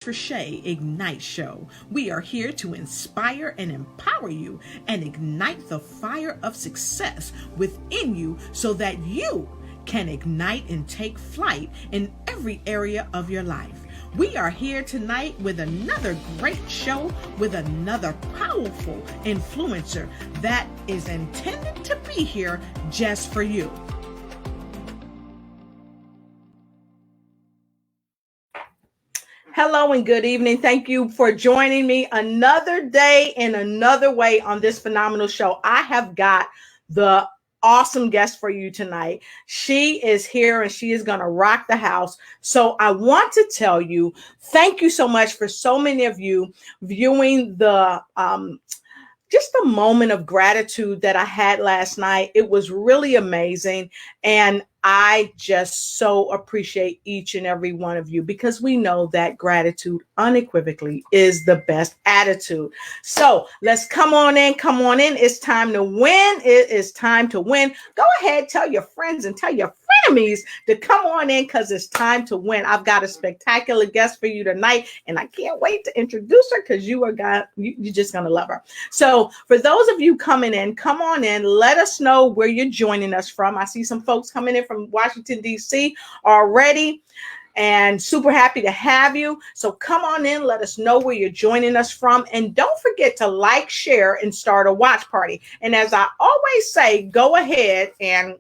Riche Ignite Show. We are here to inspire and empower you and ignite the fire of success within you so that you can ignite and take flight in every area of your life. We are here tonight with another great show with another powerful influencer that is intended to be here just for you. Hello and good evening. Thank you for joining me another day in another way on this phenomenal show. I have got the awesome guest for you tonight. She is here and she is going to rock the house. So I want to tell you, thank you so much for so many of you viewing the just a moment of gratitude that I had last night. It was really amazing. And I just so appreciate each and every one of you because we know that gratitude unequivocally is the best attitude. So let's come on in. Come on in. It's time to win. It is time to win. Go ahead, tell your friends and tell your frenemies to come on in because it's time to win. I've got a spectacular guest for you tonight, and I can't wait to introduce her because you're just going to love her. So for those of you coming in, come on in. Let us know where you're joining us from. I see some folks coming in from Washington, D.C. already, and super happy to have you. So come on in, let us know where you're joining us from, and don't forget to like, share, and start a watch party. And as I always say, go ahead and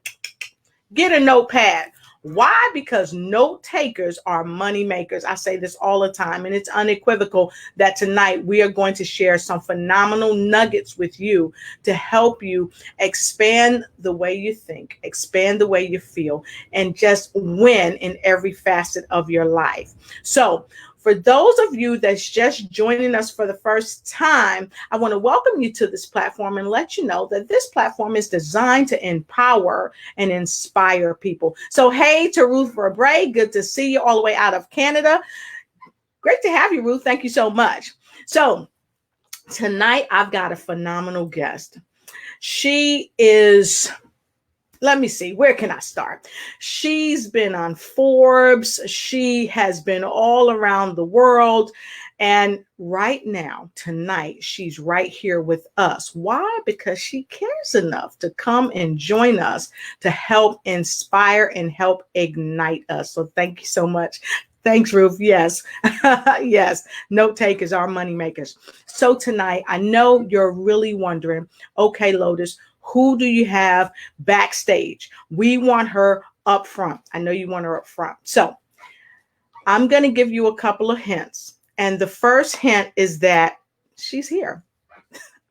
get a notepad. Why? Because note takers are money makers. I say this all the time, and it's unequivocal that tonight we are going to share some phenomenal nuggets with you to help you expand the way you think, expand the way you feel, and just win in every facet of your life. So for those of you that's just joining us for the first time, I want to welcome you to this platform and let you know that this platform is designed to empower and inspire people. So, hey to Ruth Verbrae, good to see you all the way out of Canada. Great to have you, Ruth. Thank you so much. So, tonight I've got a phenomenal guest. She is... Let me see, where can I start? She's been on Forbes. She has been all around the world. And right now, tonight, she's right here with us. Why? Because she cares enough to come and join us to help inspire and help ignite us. So thank you so much. Thanks, Ruth. Yes. Yes. Note takers are money makers. So tonight, I know you're really wondering, okay, Lotus, who do you have backstage? We want her up front. I know you want her up front. So I'm going to give you a couple of hints. And the first hint is that she's here.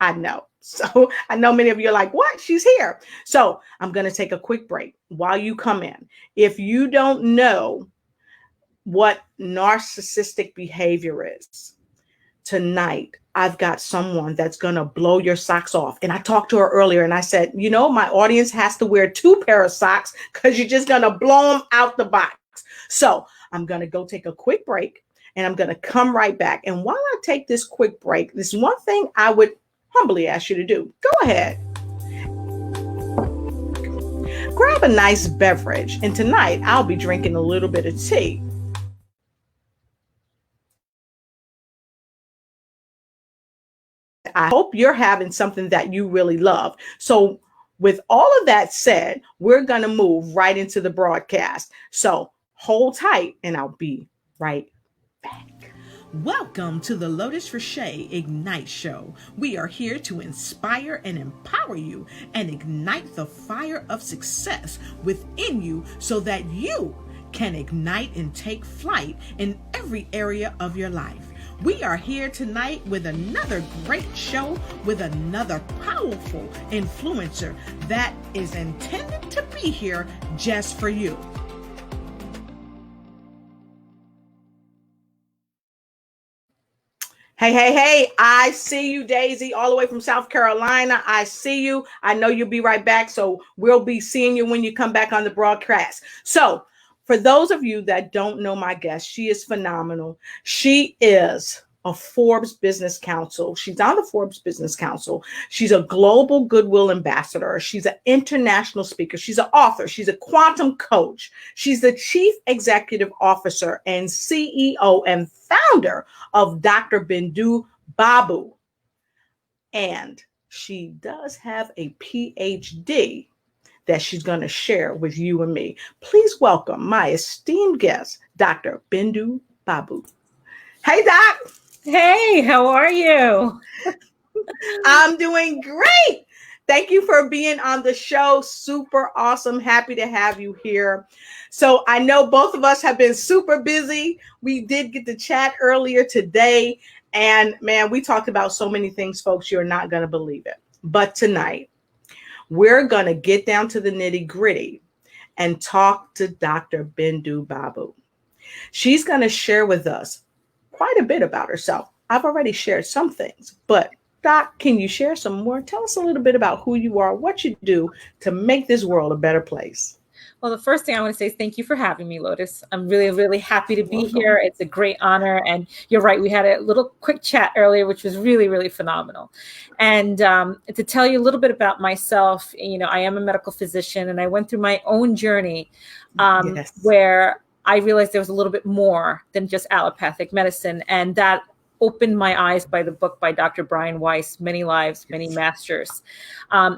I know. So I know many of you are like, what? She's here. So I'm going to take a quick break while you come in. If you don't know what narcissistic behavior is, tonight, I've got someone that's going to blow your socks off. And I talked to her earlier and I said, you know, my audience has to wear 2 pairs of socks because you're just going to blow them out the box. So I'm going to go take a quick break and I'm going to come right back. And while I take this quick break, there's one thing I would humbly ask you to do. Go ahead. Grab a nice beverage. And tonight I'll be drinking a little bit of tea. I hope you're having something that you really love. So with all of that said, we're going to move right into the broadcast. So hold tight and I'll be right back. Welcome to the Lotus Riche Ignite Show. We are here to inspire and empower you and ignite the fire of success within you so that you can ignite and take flight in every area of your life. We are here tonight with another great show with another powerful influencer that is intended to be here just for you. Hey, I see you, Daisy, all the way from South Carolina. I see you. I know you'll be right back, so we'll be seeing you when you come back on the broadcast. So for those of you that don't know my guest, she is phenomenal. She is, of Forbes Business Council. She's on the Forbes Business Council. She's a global goodwill ambassador. She's an international speaker. She's an author. She's a quantum coach. She's the chief executive officer and CEO and founder of Dr. Bindu Babu. And she does have a PhD that she's going to share with you and me. Please welcome my esteemed guest, Dr. Bindu Babu. Hey, Doc. Hey, how are you? I'm doing great. Thank you for being on the show. Super awesome. Happy to have you here. So I know both of us have been super busy. We did get to chat earlier today. And man, we talked about so many things, folks. You're not going to believe it. But tonight, we're going to get down to the nitty gritty and talk to Dr. Bindu Babu. She's going to share with us quite a bit about herself. I've already shared some things, but Doc, can you share some more? Tell us a little bit about who you are, what you do to make this world a better place. Well, the first thing I want to say is thank you for having me, Lotus. I'm really, really happy to be here. It's a great honor. And you're right. We had a little quick chat earlier, which was really, really phenomenal. And to tell you a little bit about myself, I am a medical physician and I went through my own journey where I realized there was a little bit more than just allopathic medicine. And that opened my eyes by the book by Dr. Brian Weiss, Many Lives, Many Masters.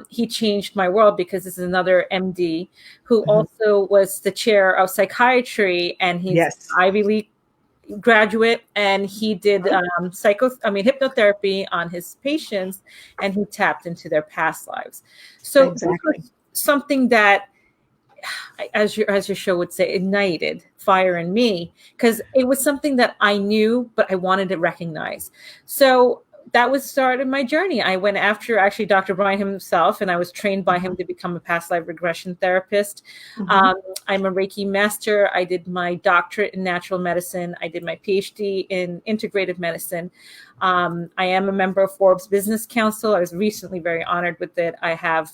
He changed my world because this is another MD who also was the chair of psychiatry, and he's an Ivy League graduate, and he did hypnotherapy on his patients, and he tapped into their past lives. So something that, as your show would say, ignited fire in me, because it was something that I knew, but I wanted to recognize. So that was the start of my journey. I went after actually Dr. Brian himself, and I was trained by him to become a past life regression therapist. I'm a Reiki master. I did my doctorate in natural medicine. I did my PhD in integrative medicine. I am a member of Forbes Business Council. I was recently very honored with it. I have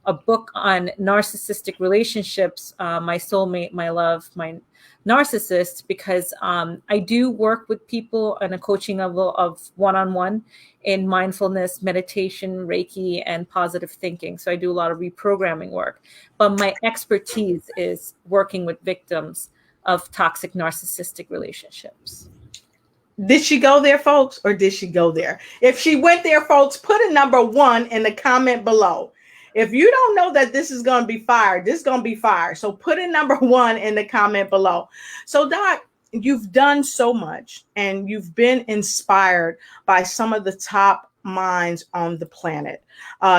a book on narcissistic relationships, my soulmate, my love, my narcissist, because I do work with people on a coaching level of one-on-one in mindfulness, meditation, Reiki, and positive thinking. So I do a lot of reprogramming work. But my expertise is working with victims of toxic narcissistic relationships. Did she go there, folks, or did she go there? If she went there, folks, put a number 1 in the comment below. If you don't know that this is going to be fire, this is going to be fire. So put in number 1 in the comment below. So Doc, you've done so much and you've been inspired by some of the top minds on the planet.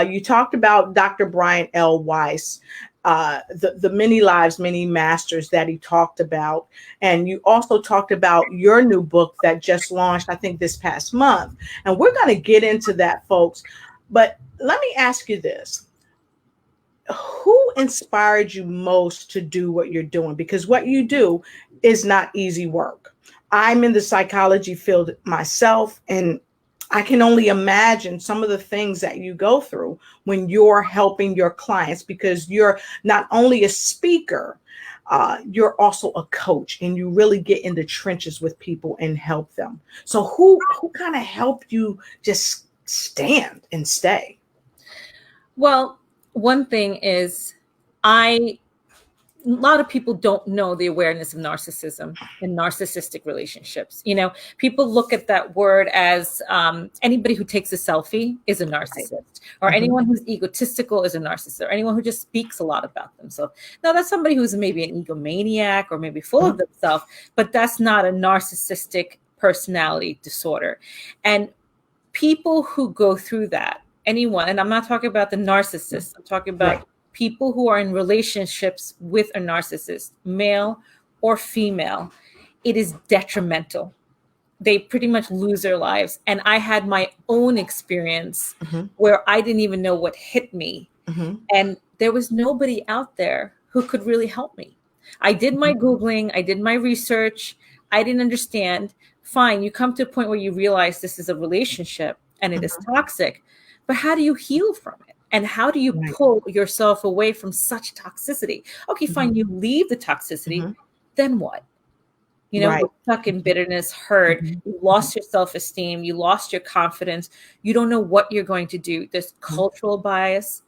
You talked about Dr. Brian L. Weiss, the many lives, many masters that he talked about. And you also talked about your new book that just launched, I think, this past month. And we're going to get into that, folks. But let me ask you this. Who inspired you most to do what you're doing? Because what you do is not easy work. I'm in the psychology field myself, and I can only imagine some of the things that you go through when you're helping your clients, because you're not only a speaker, you're also a coach, and you really get in the trenches with people and help them. So who kind of helped you just stand and stay? Well, one thing is, a lot of people don't know the awareness of narcissism and narcissistic relationships. People look at that word as anybody who takes a selfie is a narcissist, or anyone who's egotistical is a narcissist, or anyone who just speaks a lot about themselves. Now, that's somebody who's maybe an egomaniac or maybe full of themselves, but that's not a narcissistic personality disorder. And people who go through that, anyone, and I'm not talking about the narcissist, I'm talking about people who are in relationships with a narcissist, male or female, it is detrimental. They pretty much lose their lives. And I had my own experience where I didn't even know what hit me. And there was nobody out there who could really help me. I did my Googling, I did my research, I didn't understand. Fine, you come to a point where you realize this is a relationship and it is toxic. But how do you heal from it? And how do you pull yourself away from such toxicity? Okay, fine, you leave the toxicity, then what? You're stuck in bitterness, hurt. Mm-hmm. You lost your self-esteem. You lost your confidence. You don't know what you're going to do. There's cultural bias,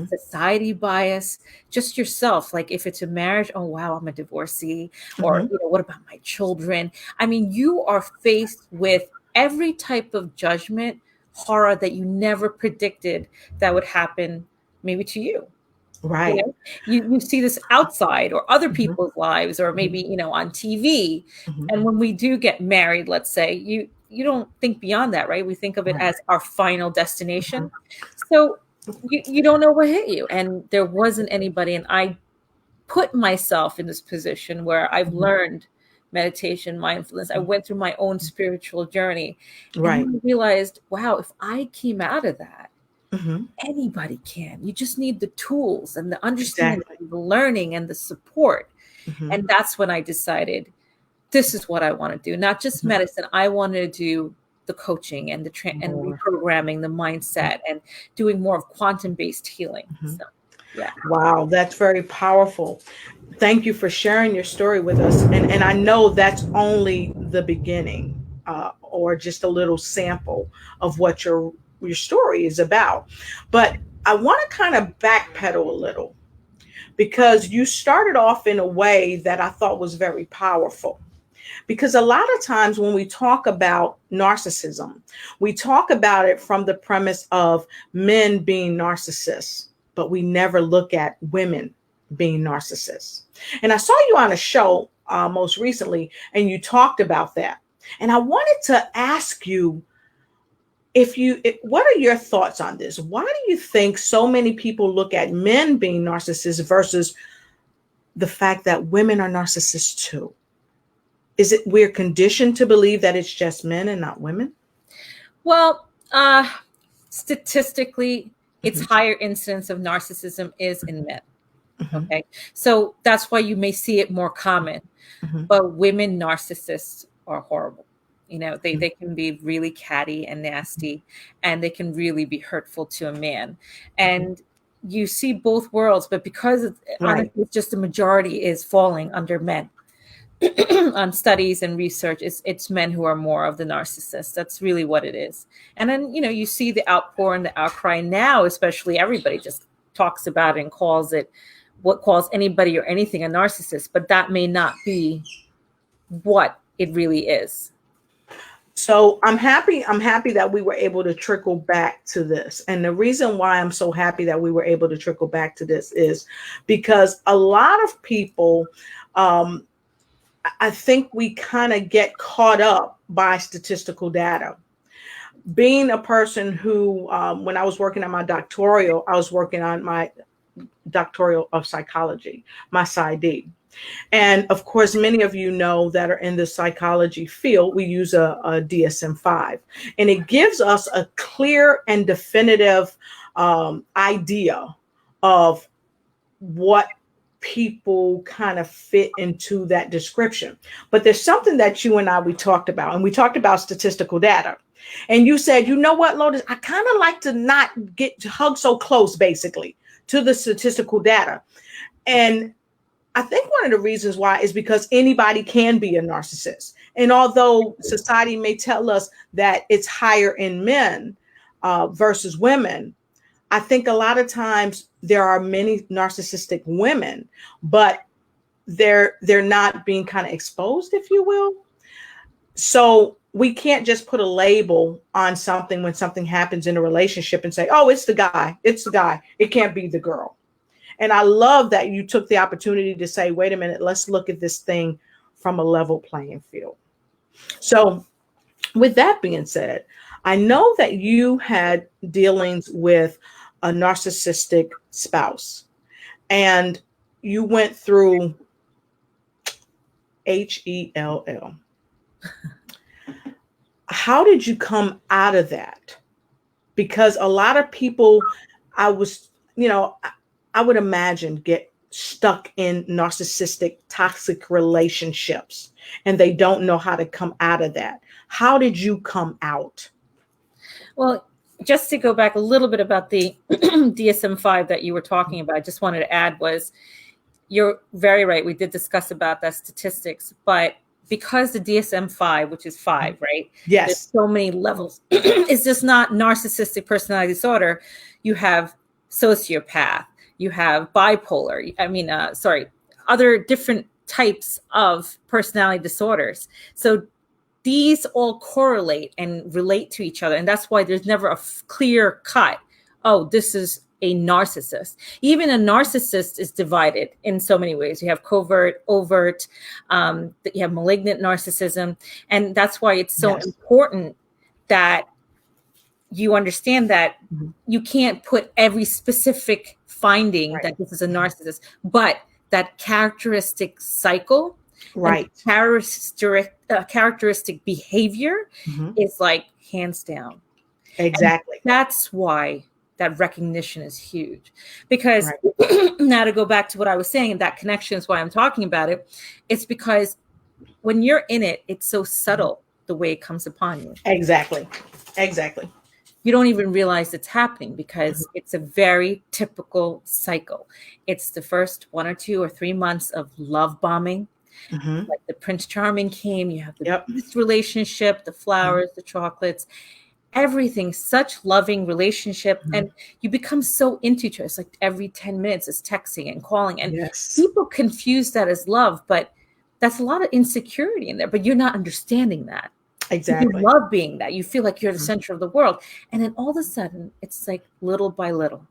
society bias, just yourself. Like if it's a marriage, oh, wow, I'm a divorcee. Or, what about my children? I mean, you are faced with every type of judgment, horror that you never predicted that would happen maybe to you. Right. You see this outside or other people's lives, or maybe, on TV. And when we do get married, let's say, you don't think beyond that, right? We think of it as our final destination. So you don't know what hit you. And there wasn't anybody. And I put myself in this position where I've learned meditation, mindfulness. I went through my own spiritual journey. Right. And I realized, wow, if I came out of that, anybody can. You just need the tools and the understanding, the learning and the support. And that's when I decided this is what I want to do. Not just medicine. I wanted to do the coaching and the and reprogramming the mindset and doing more of quantum-based healing. So, yeah. Wow, that's very powerful. Thank you for sharing your story with us. And I know that's only the beginning, or just a little sample of what your story is about. But I want to kind of backpedal a little, because you started off in a way that I thought was very powerful. Because a lot of times when we talk about narcissism, we talk about it from the premise of men being narcissists, but we never look at women being narcissists. And I saw you on a show most recently, and you talked about that. And I wanted to ask you, what are your thoughts on this? Why do you think so many people look at men being narcissists versus the fact that women are narcissists too? Is it we're conditioned to believe that it's just men and not women? Well, statistically, it's higher incidence of narcissism is in men. Okay. So that's why you may see it more common. But women narcissists are horrible. They can be really catty and nasty, and they can really be hurtful to a man. And you see both worlds, but because honestly, it's just the majority is falling under men. On studies and research, it's men who are more of the narcissists. That's really what it is. And then, you see the outpour and the outcry now, especially everybody just talks about it and calls anybody or anything a narcissist, but that may not be what it really is. So I'm happy that we were able to trickle back to this. And the reason why I'm so happy that we were able to trickle back to this is because a lot of people, I think we kind of get caught up by statistical data. Being a person who, when I was working on my doctoral, I was working on my doctoral of psychology, my PsyD. And of course, many of you know that are in the psychology field, we use a DSM-5, and it gives us a clear and definitive idea of what people kind of fit into that description. But there's something that you and we talked about, and we talked about statistical data. And you said, you know what, Lotus, I kind of like to not get hugged so close, basically, to the statistical data. And I think one of the reasons why is because anybody can be a narcissist. And although society may tell us that it's higher in men versus women, I think a lot of times there are many narcissistic women, but they're not being kind of exposed, if you will. So we can't just put a label on something when something happens in a relationship and say, oh, it's the guy. It's the guy. It can't be the girl. And I love that you took the opportunity to say, wait a minute, let's look at this thing from a level playing field. So with that being said, I know that you had dealings with a narcissistic spouse, and you went through HELL. How did you come out of that? Because a lot of people, I would imagine, get stuck in narcissistic, toxic relationships, and they don't know how to come out of that. How did you come out? Well, just to go back a little bit about the DSM-5 that you were talking about, I just wanted to add was, you're very right. We did discuss about that statistics, but because the DSM-5, which is 5, right? Yes. There's so many levels. It's just not narcissistic personality disorder. You have sociopath, you have bipolar, other different types of personality disorders. So these all correlate and relate to each other. And that's why there's never a clear cut. Oh, this is a narcissist. Even a narcissist is divided in so many ways. You have covert, overt, you have malignant narcissism. And that's why it's so important that you understand that you can't put every specific finding that this is a narcissist, but that characteristic cycle, characteristic behavior is like hands down. Exactly. And that's why that recognition is huge. Because now to go back to what I was saying, and that connection is why I'm talking about it, it's because when you're in it, it's so subtle the way it comes upon you. Exactly. Exactly. You don't even realize it's happening because it's a very typical cycle. It's the first 1 or 2 or 3 months of love bombing. Like the Prince Charming came, you have the best relationship, the flowers, the chocolates, everything, such loving relationship. And you become so into each other. It's like every 10 minutes is texting and calling. And people confuse that as love, but that's a lot of insecurity in there, but you're not understanding that. Exactly. You love being that. You feel like you're the center of the world. And then all of a sudden, it's like little by little.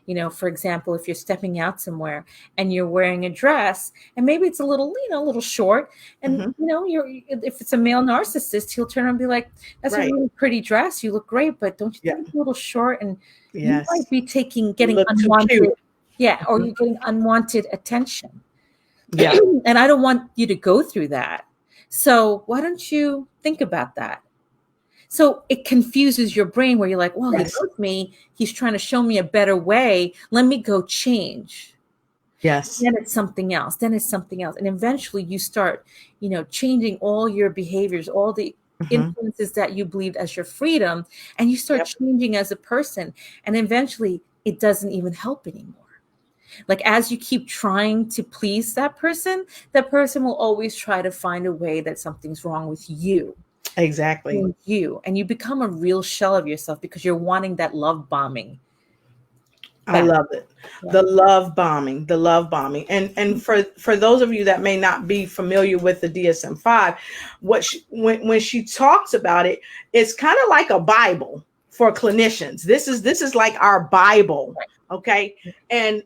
You know, for example, if you're stepping out somewhere and you're wearing a dress and maybe it's a little short, and if it's a male narcissist, he'll turn around and be like, that's a really pretty dress. You look great, but don't you think it's a little short? And you might be getting unwanted. Yeah. Or you're getting unwanted attention. Yeah. And I don't want you to go through that. So why don't you think about that? So it confuses your brain where you're like, well, he loves me. He's trying to show me a better way. Let me go change. Yes. Then it's something else. Then it's something else. And eventually you start, changing all your behaviors, all the influences that you believed as your freedom. And you start changing as a person. And eventually it doesn't even help anymore. Like as you keep trying to please that person will always try to find a way that something's wrong with you. Exactly. And you become a real shell of yourself because you're wanting that love bombing. I love it. Yeah. The love bombing. And for those of you that may not be familiar with the DSM-5, when she talks about it, it's kind of like a Bible for clinicians. This is like our Bible. Okay. And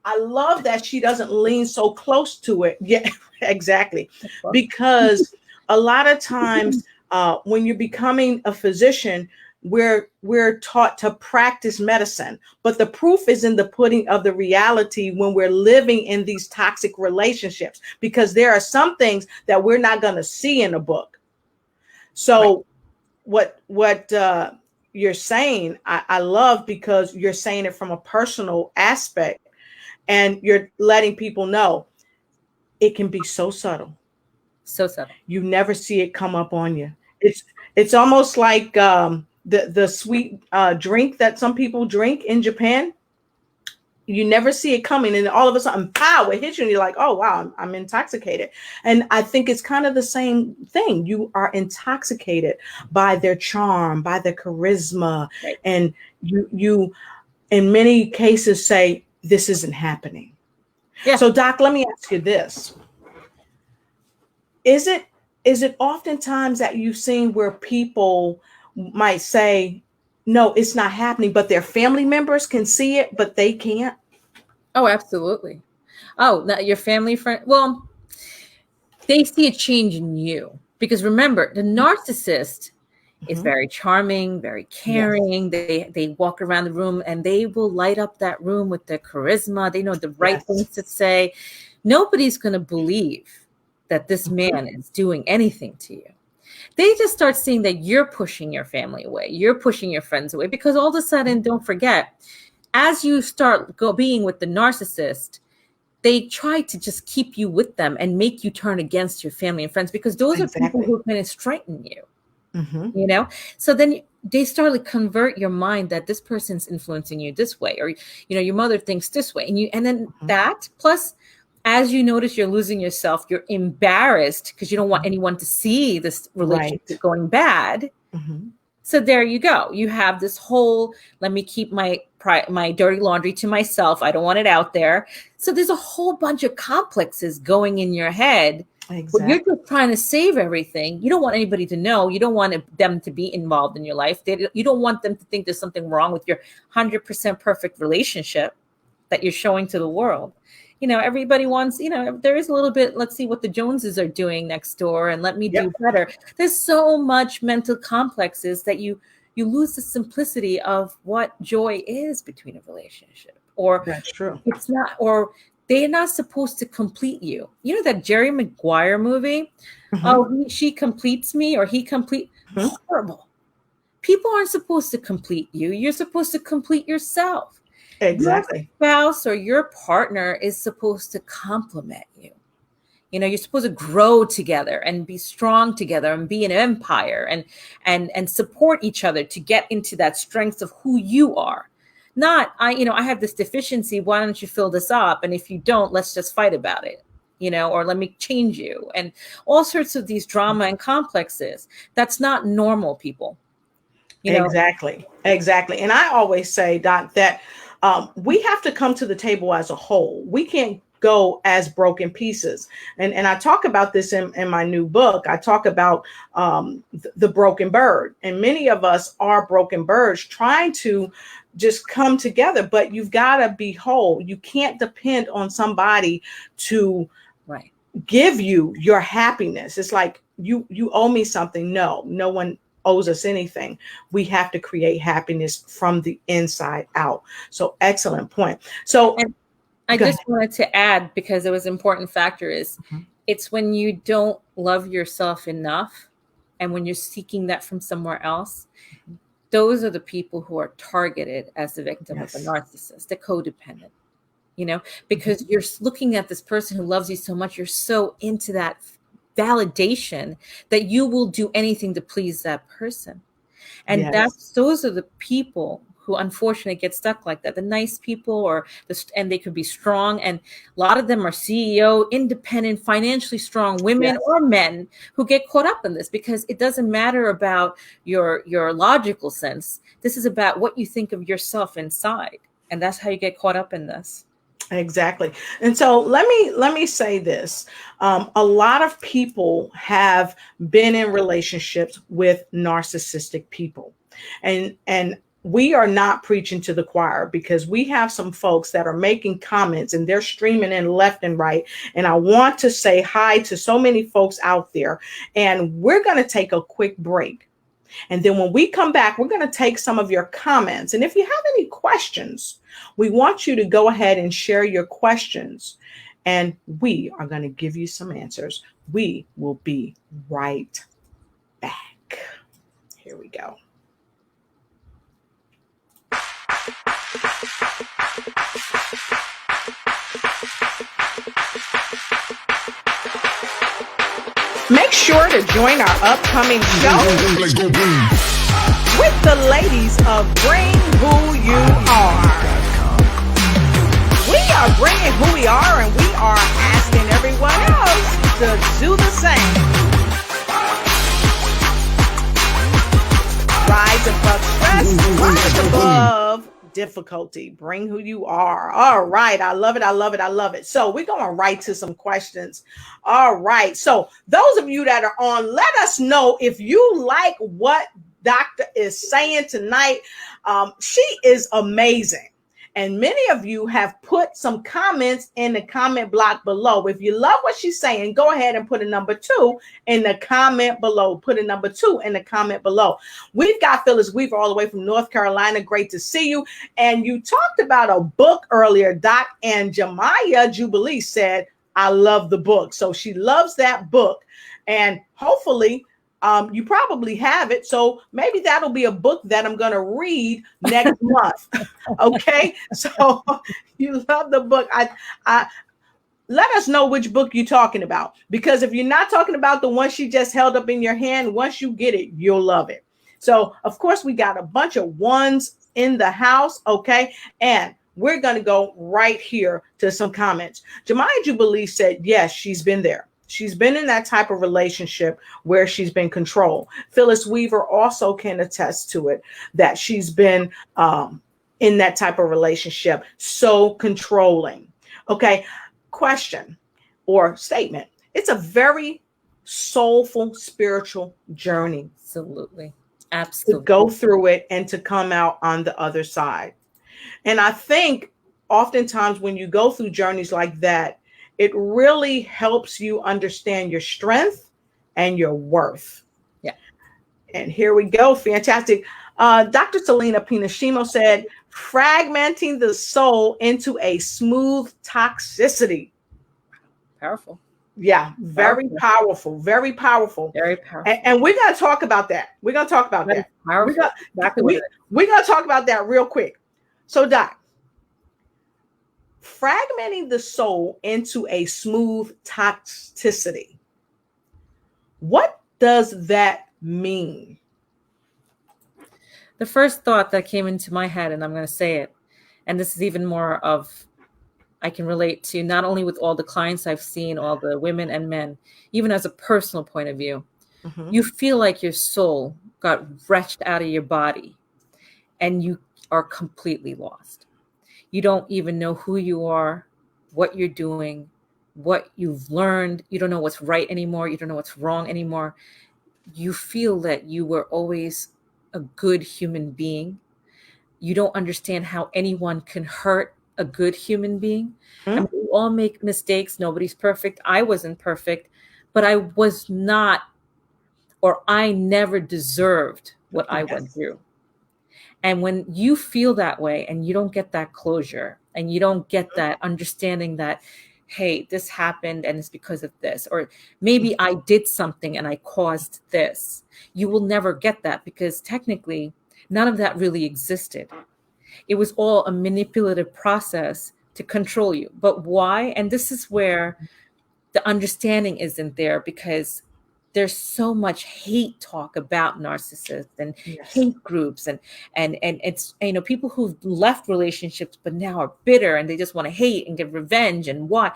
I love that she doesn't lean so close to it. Yeah, exactly. Because a lot of times when you're becoming a physician, we're taught to practice medicine, but the proof is in the pudding of the reality when we're living in these toxic relationships, because there are some things that we're not going to see in a book. So what you're saying, I love, because you're saying it from a personal aspect, and you're letting people know it can be so subtle. So subtle. You never see it come up on you. It's almost like the sweet drink that some people drink in Japan. You never see it coming, and all of a sudden, pow, it hits you, and you're like, oh, wow, I'm intoxicated. And I think it's kind of the same thing. You are intoxicated by their charm, by their charisma. And you, in many cases, say, this isn't happening. Yeah. So, Doc, let me ask you this. Is it oftentimes that you've seen where people might say, no, it's not happening, but their family members can see it, but they can't? Oh, absolutely. Oh, your family friend. Well, they see a change in you, because remember, the narcissist is very charming, very caring. Yes. They walk around the room and they will light up that room with their charisma. They know the right things to say. Nobody's going to believe that this man is doing anything to you. They just start seeing that you're pushing your family away. You're pushing your friends away, because all of a sudden, don't forget, as you start being with the narcissist, they try to just keep you with them and make you turn against your family and friends, because those are people who are going to strengthen you. So then they start to convert your mind that this person's influencing you this way, or your mother thinks this way, and then that plus As you notice you're losing yourself, you're embarrassed because you don't want anyone to see this relationship going bad. Mm-hmm. So there you go. You have this whole, let me keep my dirty laundry to myself. I don't want it out there. So there's a whole bunch of complexes going in your head. Exactly. But you're just trying to save everything. You don't want anybody to know. You don't want them to be involved in your life. You don't want them to think there's something wrong with your 100% perfect relationship that you're showing to the world. Everybody wants, there is a little bit, let's see what the Joneses are doing next door and let me do better. There's so much mental complexes that you lose the simplicity of what joy is between a relationship. Or that's true. It's not, or they're not supposed to complete you. You know that Jerry Maguire movie? Mm-hmm. Oh, she completes me or he complete. Mm-hmm. Horrible. People aren't supposed to complete you. You're supposed to complete yourself. Exactly. Your spouse or your partner is supposed to complement you. You're supposed to grow together and be strong together and be an empire and support each other to get into that strength of who you are. Not, I have this deficiency. Why don't you fill this up? And if you don't, let's just fight about it, or let me change you. And all sorts of these drama and complexes. That's not normal, people. Exactly. And I always say, Doc, that we have to come to the table as a whole. We can't go as broken pieces. And I talk about this in my new book. I talk about the broken bird. And many of us are broken birds trying to just come together, but you've got to be whole. You can't depend on somebody to give you your happiness. It's like you owe me something. No one owes us anything. We have to create happiness from the inside out. So excellent point. So and I just wanted to add, because it was an important factor is it's when you don't love yourself enough and when you're seeking that from somewhere else, those are the people who are targeted as the victim of a narcissist, the codependent, because you're looking at this person who loves you so much. You're so into that validation that you will do anything to please that person. And those are the people who unfortunately get stuck like that. The nice people and they could be strong. And a lot of them are CEO, independent, financially strong women or men who get caught up in this because it doesn't matter about your logical sense. This is about what you think of yourself inside. And that's how you get caught up in this. Exactly. And so let me say this. A lot of people have been in relationships with narcissistic people. And we are not preaching to the choir because we have some folks that are making comments and they're streaming in left and right. And I want to say hi to so many folks out there. And we're going to take a quick break. And then when we come back, we're going to take some of your comments. And if you have any questions, we want you to go ahead and share your questions. And we are going to give you some answers. We will be right back. Here we go. Make sure to join our upcoming show with the ladies of Bring Who You Are. We are bringing who we are, and we are asking everyone else to do the same. Rise above stress, rise above difficulty. Bring who you are. All right. I love it. I love it. I love it. So we're going right to some questions. All right. So those of you that are on, let us know if you like what Doctor is saying tonight. She is amazing. And many of you have put some comments in the comment block below. If you love what she's saying, go ahead and put a number 2 in the comment below. Put a number 2 in the comment below. We've got Phyllis Weaver all the way from North Carolina. Great to see you. And you talked about a book earlier, Doc, and Jemiah Jubilee said, I love the book. So she loves that book. And hopefully, you probably have it. So maybe that'll be a book that I'm going to read next month. Okay. So you love the book. I let us know which book you're talking about, because if you're not talking about the one she just held up in your hand, once you get it, you'll love it. So of course we got a bunch of ones in the house. Okay. And we're going to go right here to some comments. Jemiah Jubilee said, yes, she's been there. She's been in that type of relationship where she's been controlled. Phyllis Weaver also can attest to it, that she's been in that type of relationship, so controlling. Okay, question or statement. It's a very soulful, spiritual journey. Absolutely. Absolutely. To go through it and to come out on the other side. And I think oftentimes when you go through journeys like that, it really helps you understand your strength and your worth. Yeah. And here we go. Fantastic. Dr. Selena Pinashimo said, fragmenting the soul into a smooth toxicity. Powerful. Yeah, very powerful. Very powerful. Very powerful. And we're going to talk about that. We're going to talk about that. We're going to talk about that real quick. So, Doc, fragmenting the soul into a smooth toxicity. What does that mean? The first thought that came into my head, and I'm going to say it, and this is even more of, I can relate to not only with all the clients I've seen, all the women and men, even as a personal point of view, you feel like your soul got wrenched out of your body and you are completely lost. You don't even know who you are, what you're doing, what you've learned. You don't know what's right anymore. You don't know what's wrong anymore. You feel that you were always a good human being. You don't understand how anyone can hurt a good human being. I mean, we all make mistakes. Nobody's perfect. I wasn't perfect, but I was not, or I never deserved what I went through. And when you feel that way and you don't get that closure and you don't get that understanding that, hey, this happened and it's because of this, or maybe I did something and I caused this, you will never get that, because technically none of that really existed. It was all a manipulative process to control you. But why? And this is where the understanding isn't there, because there's so much hate talk about narcissists and hate groups and it's, you know, people who've left relationships but now are bitter and they just want to hate and get revenge and why.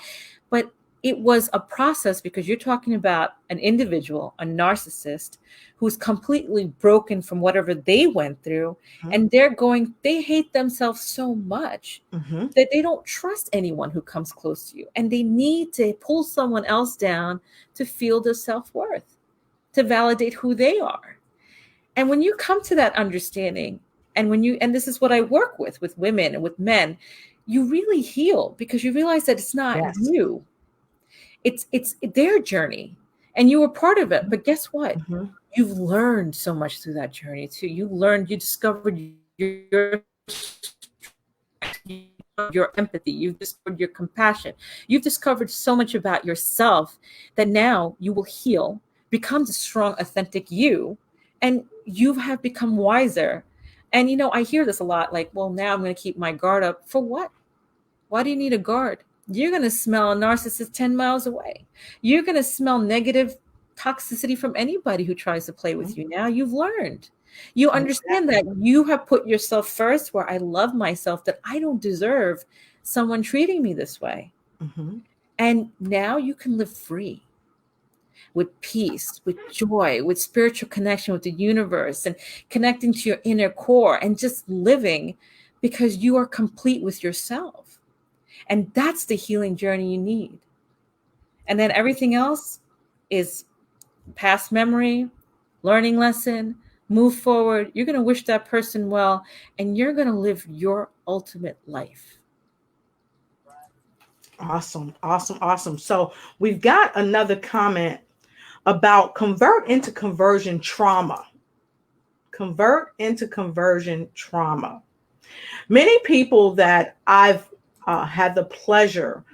But it was a process, because you're talking about an individual, a narcissist, who's completely broken from whatever they went through. And they hate themselves so much that they don't trust anyone who comes close to you. And they need to pull someone else down to feel their self-worth, to validate who they are. And when you come to that understanding, and this is what I work with women and with men, you really heal, because you realize that it's not you. It's their journey and you were part of it. But guess what? You've learned so much through that journey too. You discovered your empathy. You've discovered your compassion. You've discovered so much about yourself that now you will heal, become the strong, authentic you, and you have become wiser. And, you know, I hear this a lot, like, well, now I'm going to keep my guard up. For what? Why do you need a guard? You're going to smell a narcissist 10 miles away. You're going to smell negative toxicity from anybody who tries to play with you. Now you've learned. You understand that you have put yourself first, where I love myself, that I don't deserve someone treating me this way. And now you can live free, with peace, with joy, with spiritual connection with the universe, and connecting to your inner core and just living because you are complete with yourself. And that's the healing journey you need. And then everything else is past memory, learning lesson, move forward. You're going to wish that person well, and you're going to live your ultimate life. Awesome. So we've got another comment about convert into conversion trauma. Convert into conversion trauma. Many people that I've had the pleasure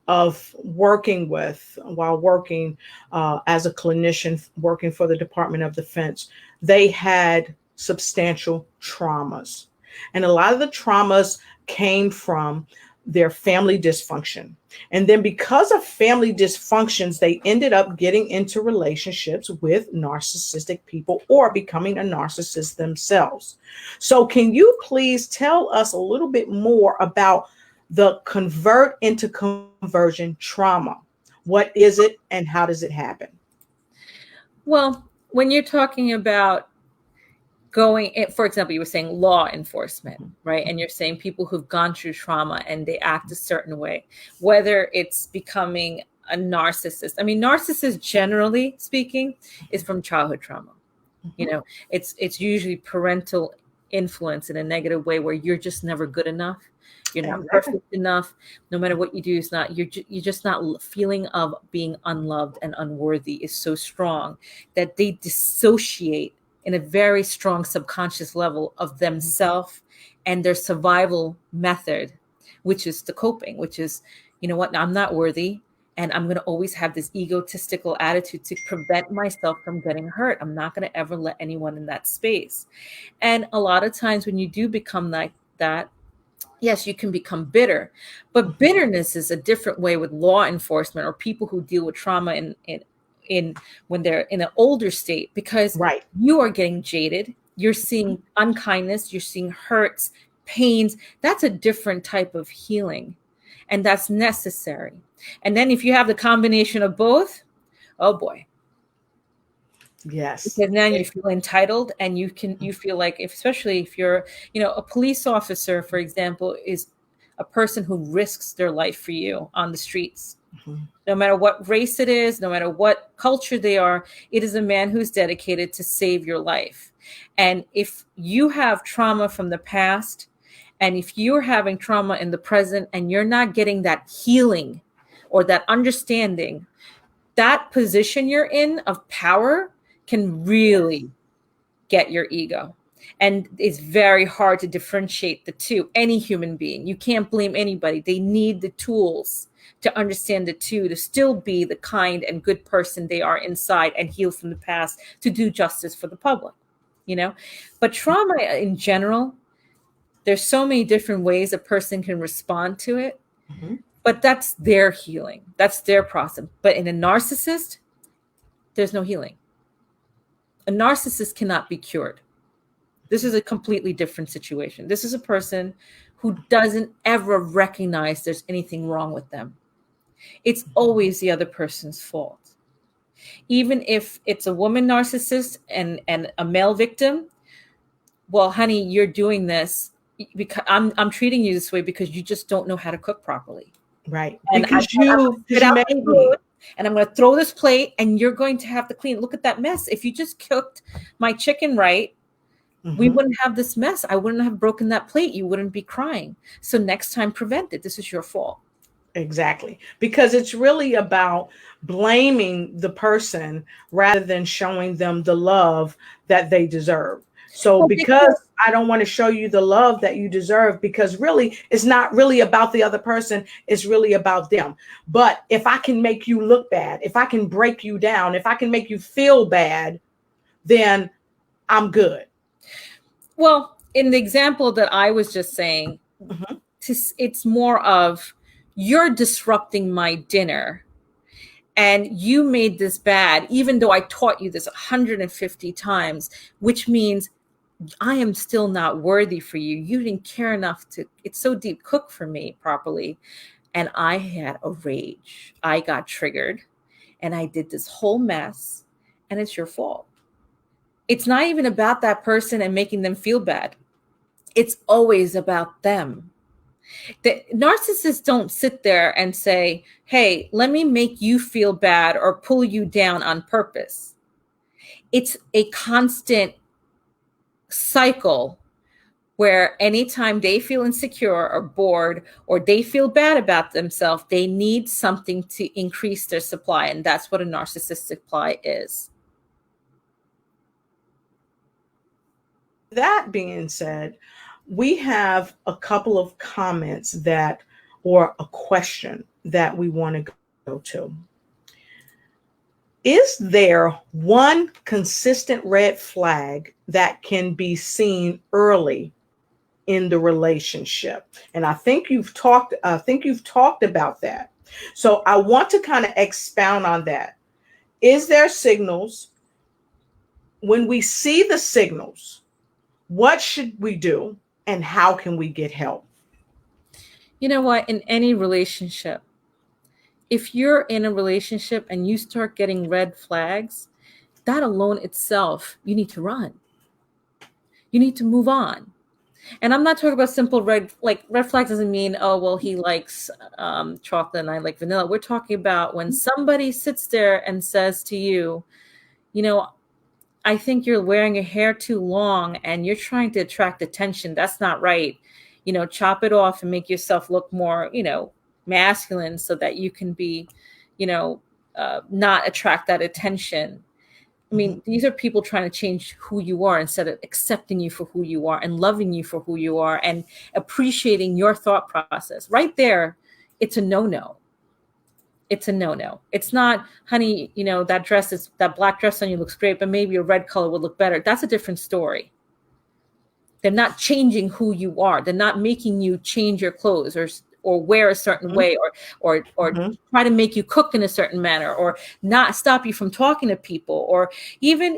of working with while working as a clinician, working for the Department of Defense, they had substantial traumas. And a lot of the traumas came from their family dysfunction. And then because of family dysfunctions, they ended up getting into relationships with narcissistic people or becoming a narcissist themselves. So can you please tell us a little bit more about the convert into conversion trauma? What is it and how does it happen? Well, when you're talking about going, for example, you were saying law enforcement, right? And you're saying people who've gone through trauma and they act a certain way, whether it's becoming a narcissist. I mean, narcissist, generally speaking, is from childhood trauma. You know, it's usually parental influence in a negative way where you're just never good enough. You're not perfect enough. No matter what you do, it's not, you're just not, feeling of being unloved and unworthy is so strong that they dissociate in a very strong subconscious level of themselves and their survival method, which is the coping, which is, you know what, I'm not worthy. And I'm going to always have this egotistical attitude to prevent myself from getting hurt. I'm not going to ever let anyone in that space. And a lot of times when you do become like that, yes, you can become bitter. But bitterness is a different way with law enforcement or people who deal with trauma in when they're in an older state, because you are getting jaded. You're seeing unkindness. You're seeing hurts, pains. That's a different type of healing. And that's necessary. And then if you have the combination of both, oh boy. Yes. Because then you feel entitled and you feel like, especially if you're, you know, a police officer, for example, is a person who risks their life for you on the streets. No matter what race it is, no matter what culture they are, it is a man who's dedicated to save your life. And if you have trauma from the past, and if you're having trauma in the present and you're not getting that healing or that understanding, that position you're in of power can really get your ego. And it's very hard to differentiate the two. Any human being, you can't blame anybody. They need the tools to understand the two, to still be the kind and good person they are inside and heal from the past to do justice for the public, you know? But trauma in general, there's so many different ways a person can respond to it, but that's their healing. That's their process. But in a narcissist, there's no healing. A narcissist cannot be cured. This is a completely different situation. This is a person who doesn't ever recognize there's anything wrong with them. It's always the other person's fault. Even if it's a woman narcissist and a male victim, well, honey, you're doing this because I'm treating you this way because you just don't know how to cook properly. Right. And because I'm going to throw this plate and you're going to have to clean. Look at that mess. If you just cooked my chicken right, we wouldn't have this mess. I wouldn't have broken that plate. You wouldn't be crying. So next time, prevent it. This is your fault. Exactly. Because it's really about blaming the person rather than showing them the love that they deserve. So because I don't want to show you the love that you deserve, because really it's not really about the other person. It's really about them. But if I can make you look bad, if I can break you down, if I can make you feel bad, then I'm good. Well, in the example that I was just saying, it's more of you're disrupting my dinner and you made this bad, even though I taught you this 150 times, which means I am still not worthy for you. You didn't care enough to, it's so deep, cook for me properly. And I had a rage. I got triggered and I did this whole mess and it's your fault. It's not even about that person and making them feel bad. It's always about them. The narcissists don't sit there and say, hey, let me make you feel bad or pull you down on purpose. It's a constant cycle where anytime they feel insecure or bored or they feel bad about themselves, they need something to increase their supply. And that's what a narcissistic supply is. That being said, we have a couple of comments that, or a question that we want to go to. Is there one consistent red flag that can be seen early in the relationship. And I think you've talked about that. So I want to kind of expound on that. Is there signals? When we see the signals, what should we do and how can we get help? You know what? In any relationship, if you're in a relationship and you start getting red flags, that alone itself, you need to run. You need to move on. And I'm not talking about simple red flags doesn't mean, oh, well, he likes chocolate and I like vanilla. We're talking about when somebody sits there and says to you, you know, I think you're wearing your hair too long and you're trying to attract attention. That's not right. You know, chop it off and make yourself look more, masculine so that you can be, not attract that attention. I mean, these are people trying to change who you are instead of accepting you for who you are and loving you for who you are and appreciating your thought process. Right there, it's a no-no. It's a no-no. It's not, honey, that black dress on you looks great, but maybe a red color would look better. That's a different story. They're not changing who you are. They're not making you change your clothes or wear a certain way or try to make you cook in a certain manner or not stop you from talking to people. Or even,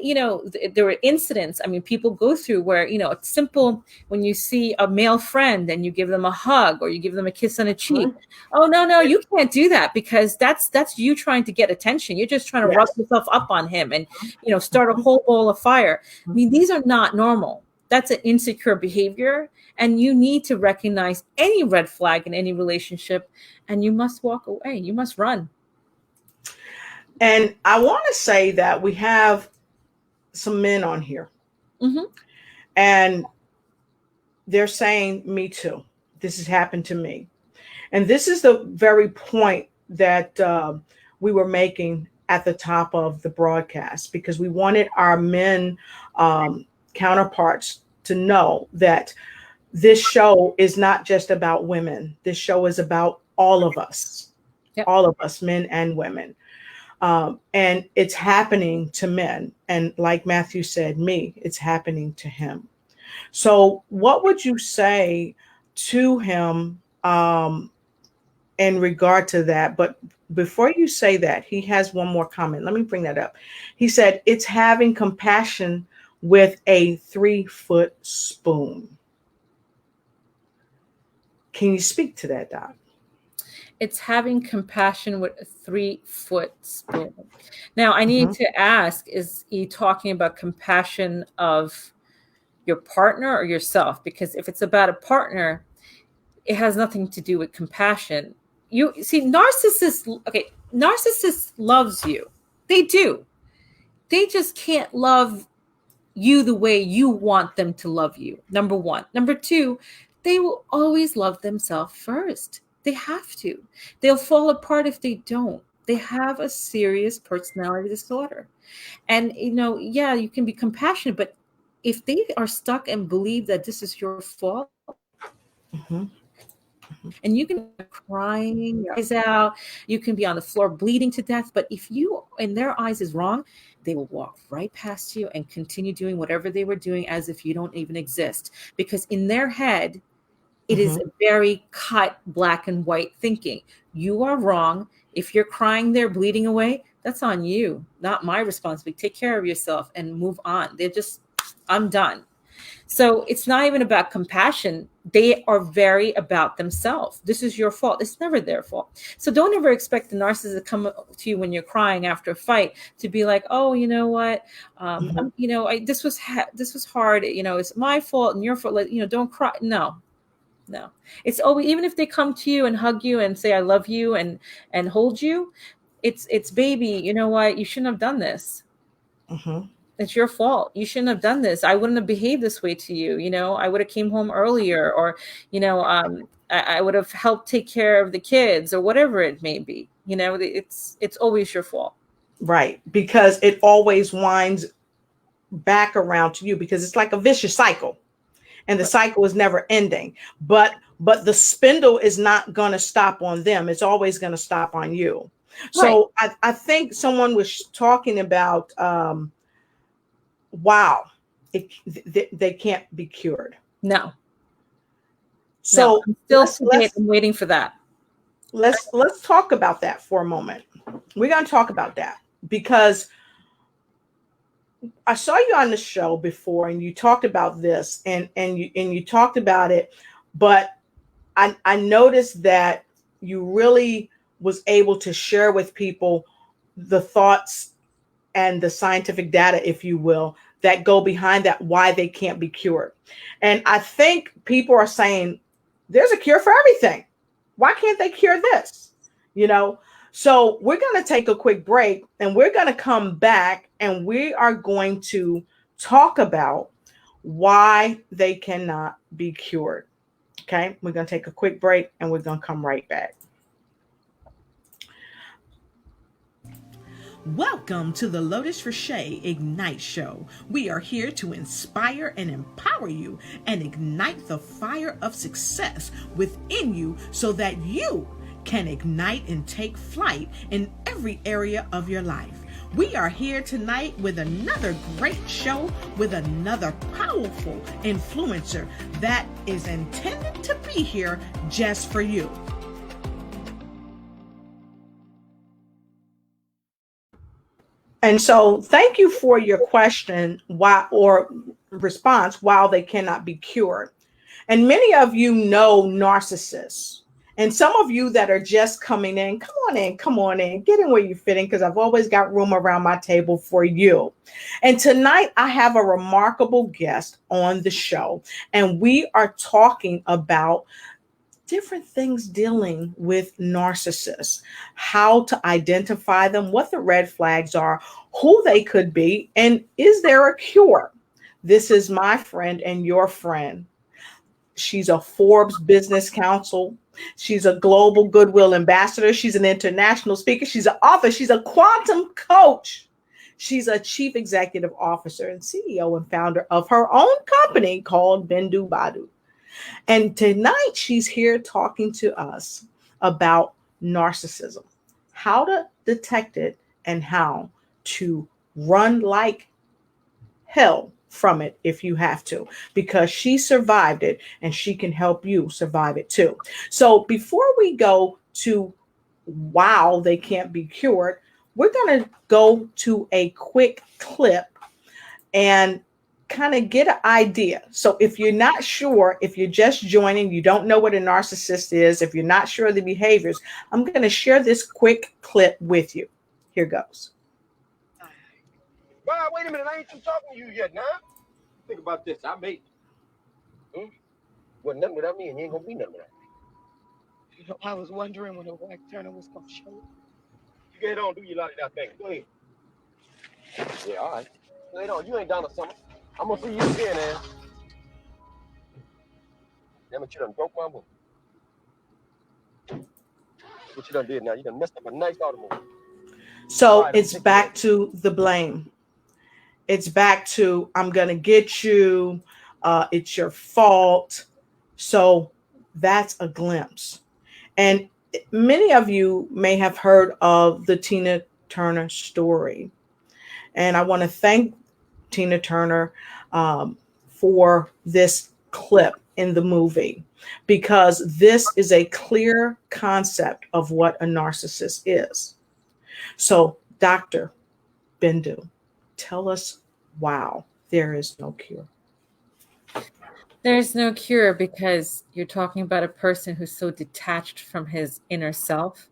there are incidents, people go through where, it's simple when you see a male friend and you give them a hug or you give them a kiss on a cheek. Oh, no, you can't do that because that's you trying to get attention. You're just trying to rub yourself up on him and, start a whole bowl of fire. These are not normal. That's an insecure behavior. And you need to recognize any red flag in any relationship and you must walk away. You must run. And I want to say that we have some men on here. And they're saying, me too. This has happened to me. And this is the very point that we were making at the top of the broadcast, because we wanted our men counterparts to know that this show is not just about women. This show is about all of us, all of us, men and women. And it's happening to men. And like Matthew said, it's happening to him. So what would you say to him in regard to that? But before you say that, he has one more comment. Let me bring that up. He said, it's having compassion with a 3-foot spoon. Can you speak to that, Doc? It's having compassion with a 3-foot spoon. Now, I need to ask, is he talking about compassion of your partner or yourself? Because if it's about a partner, it has nothing to do with compassion. You see, narcissists loves you. They do. They just can't love you the way you want them to love you. Number one. Number two, they will always love themselves first. They have to. They'll fall apart if they don't. They have a serious personality disorder. And, you can be compassionate, but if they are stuck and believe that this is your fault, and you can be crying your eyes out, you can be on the floor bleeding to death, but if you, in their eyes, is wrong, they will walk right past you and continue doing whatever they were doing as if you don't even exist. Because in their head, it is a very cut black and white thinking. You are wrong. If you're crying there, bleeding away, that's on you, not my responsibility. Take care of yourself and move on. I'm done. So it's not even about compassion. They are very about themselves. This is your fault. It's never their fault. So don't ever expect the narcissist to come to you when you're crying after a fight to be like, oh, you know what? This was hard. It's my fault and your fault. Don't cry. No. It's always, even if they come to you and hug you and say, I love you and hold you, it's baby, you know what? You shouldn't have done this. It's your fault. You shouldn't have done this. I wouldn't have behaved this way to you. I would have came home earlier, or, I would have helped take care of the kids, or whatever it may be. It's always your fault. Right. Because it always winds back around to you, because it's like a vicious cycle, and the cycle is never ending. But the spindle is not going to stop on them. It's always going to stop on you. So I think someone was talking about, wow, they can't be cured. No. So I'm still I'm waiting for that. Let's talk about that for a moment. We're going to talk about that because I saw you on the show before and you talked about this and you talked about it, but I noticed that you really was able to share with people the thoughts and the scientific data, if you will, that go behind that, why they can't be cured. And I think people are saying there's a cure for everything. Why can't they cure this? You know, so we're going to take a quick break and we're going to come back and we are going to talk about why they cannot be cured. Okay, we're going to take a quick break and we're going to come right back. Welcome to the Lotus Riche Ignite Show. We are here to inspire and empower you and ignite the fire of success within you so that you can ignite and take flight in every area of your life. We are here tonight with another great show with another powerful influencer that is intended to be here just for you. And so thank you for your question or response, while they cannot be cured. And many of you know narcissists. And some of you that are just coming in, come on in, get in where you fit in, because I've always got room around my table for you. And tonight I have a remarkable guest on the show, and we are talking about different things dealing with narcissists, how to identify them, what the red flags are, who they could be, and is there a cure? This is my friend and your friend. She's a Forbes Business Council. She's a global goodwill ambassador. She's an international speaker. She's an author. She's a quantum coach. She's a chief executive officer and CEO and founder of her own company called Bindu Babu. And tonight she's here talking to us about narcissism, how to detect it and how to run like hell from it if you have to, because she survived it and she can help you survive it too. So before we go to wow, they can't be cured, we're going to go to a quick clip and kind of get an idea. So if you're not sure, if you're just joining, you don't know what a narcissist is, if you're not sure of the behaviors, I'm going to share this quick clip with you. Here goes. Well, wait a minute. I ain't through talking to you yet, now. Think about this. I made it. Wasn't nothing without me, and you ain't gonna be nothing without me. You know, I was wondering when the White Turner was gonna show up. You get on, do your lolly thing. Go ahead. Yeah, all right. Go ahead on. You ain't down to summer. I'm gonna see you again, man. Damn it, you done broke my book. What you done did now? You done messed up a nice automobile. So it's back to the blame. It's back to, I'm going to get you. It's your fault. So that's a glimpse. And many of you may have heard of the Tina Turner story. And I want to thank Tina Turner for this clip in the movie, because this is a clear concept of what a narcissist is. So, Dr. Bindu, tell us, wow, there is no cure. There's no cure because you're talking about a person who's so detached from his inner self,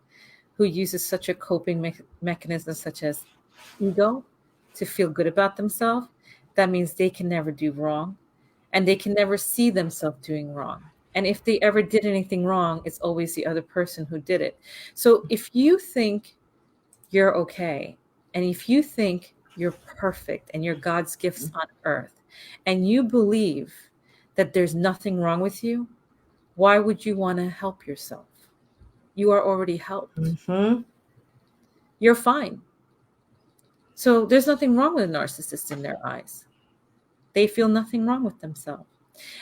who uses such a coping mechanism such as ego to feel good about themselves. That means they can never do wrong, and they can never see themselves doing wrong. And if they ever did anything wrong, it's always the other person who did it. So if you think you're okay, and if you think you're perfect and you're God's gifts on earth, and you believe that there's nothing wrong with you, why would you want to help yourself? You are already helped. Mm-hmm. You're fine. So there's nothing wrong with a narcissist in their eyes. They feel nothing wrong with themselves.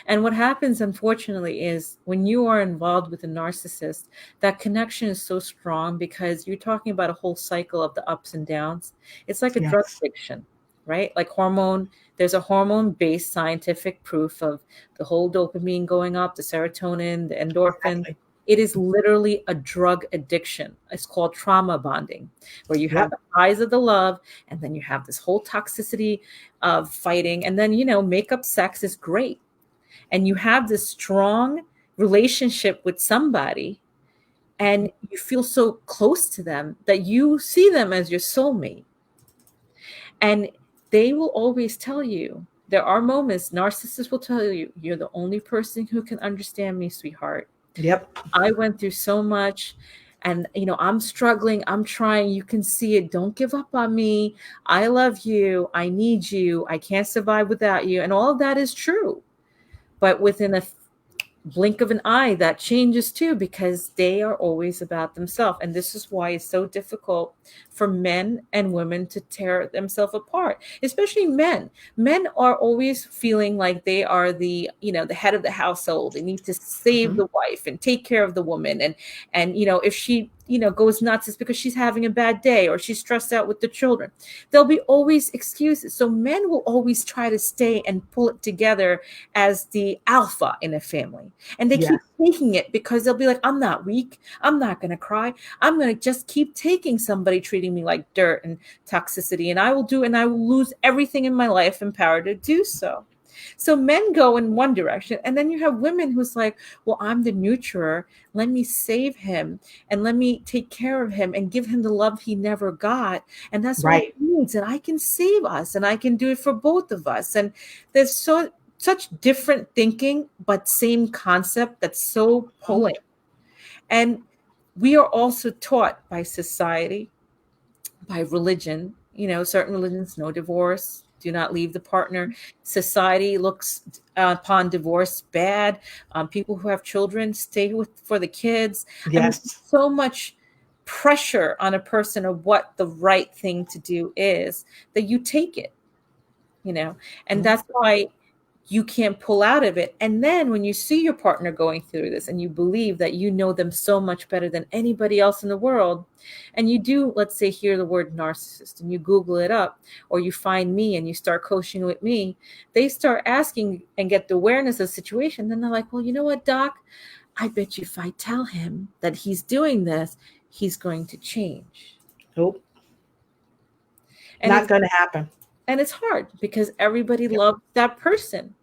And what happens, unfortunately, is when you are involved with a narcissist, that connection is so strong because you're talking about a whole cycle of the ups and downs. It's like a drug addiction. right? Like hormone, there's a hormone-based scientific proof of the whole dopamine going up, the serotonin, the endorphin. Exactly. It is literally a drug addiction. It's called trauma bonding, where you have Yep. the highs of the love, and then you have this whole toxicity of fighting. And then, makeup sex is great. And you have this strong relationship with somebody, and you feel so close to them that you see them as your soulmate. And they will always tell you, there are moments, narcissists will tell you, you're the only person who can understand me, sweetheart. Yep. I went through so much, and I'm struggling, I'm trying, you can see it. Don't give up on me. I love you. I need you. I can't survive without you. And all of that is true. But within a blink of an eye, that changes too, because they are always about themselves. And this is why it's so difficult for men and women to tear themselves apart, especially men. Men are always feeling like they are the head of the household. They need to save the wife and take care of the woman. And if she goes nuts, it's because she's having a bad day or she's stressed out with the children. There'll be always excuses. So men will always try to stay and pull it together as the alpha in a family. And they keep taking it because they'll be like, I'm not weak. I'm not going to cry. I'm going to just keep taking somebody treating me like dirt and toxicity. And I will lose everything in my life and power to do so. So men go in one direction, and then you have women who's like, well, I'm the nurturer. Let me save him and let me take care of him and give him the love he never got. And that's what he needs. And I can save us, and I can do it for both of us. And there's such different thinking, but same concept that's so pulling. And we are also taught by society, by religion, certain religions, no divorce, do not leave the partner. Society looks upon divorce bad. People who have children stay for the kids. Yes. And there's so much pressure on a person of what the right thing to do is that you take it, and that's why you can't pull out of it. And then when you see your partner going through this and you believe that you know them so much better than anybody else in the world, and you do, let's say, hear the word narcissist and you Google it up, or you find me and you start coaching with me, they start asking and get the awareness of the situation. Then they're like, well, you know what, doc, I bet you if I tell him that he's doing this, he's going to change. Nope. And not going to happen. And it's hard because everybody loves that person,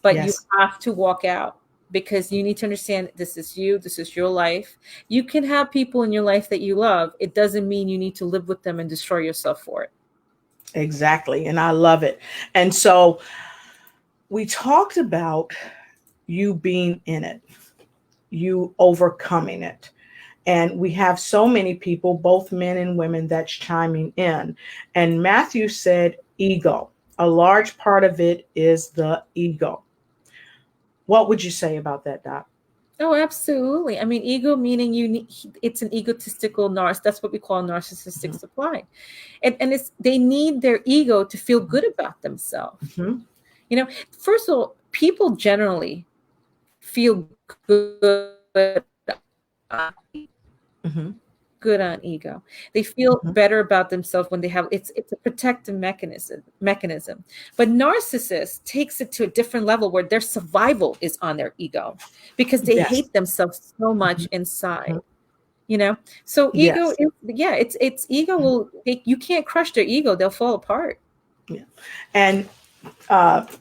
but you have to walk out, because you need to understand this is you, this is your life. You can have people in your life that you love. It doesn't mean you need to live with them and destroy yourself for it. Exactly. And I love it. And so we talked about you being in it, you overcoming it. And we have so many people, both men and women, that's chiming in. And Matthew said, ego. A large part of it is the ego. What would you say about that, Doc? Oh, absolutely. I mean, ego meaning it's an egotistical narcissist. That's what we call narcissistic supply. And they need their ego to feel good about themselves. First of all, people generally feel good good on ego. They feel better about themselves when they have it's a protective mechanism. But narcissists takes it to a different level where their survival is on their ego because they hate themselves so much inside. So ego is it's ego will you can't crush their ego, they'll fall apart. And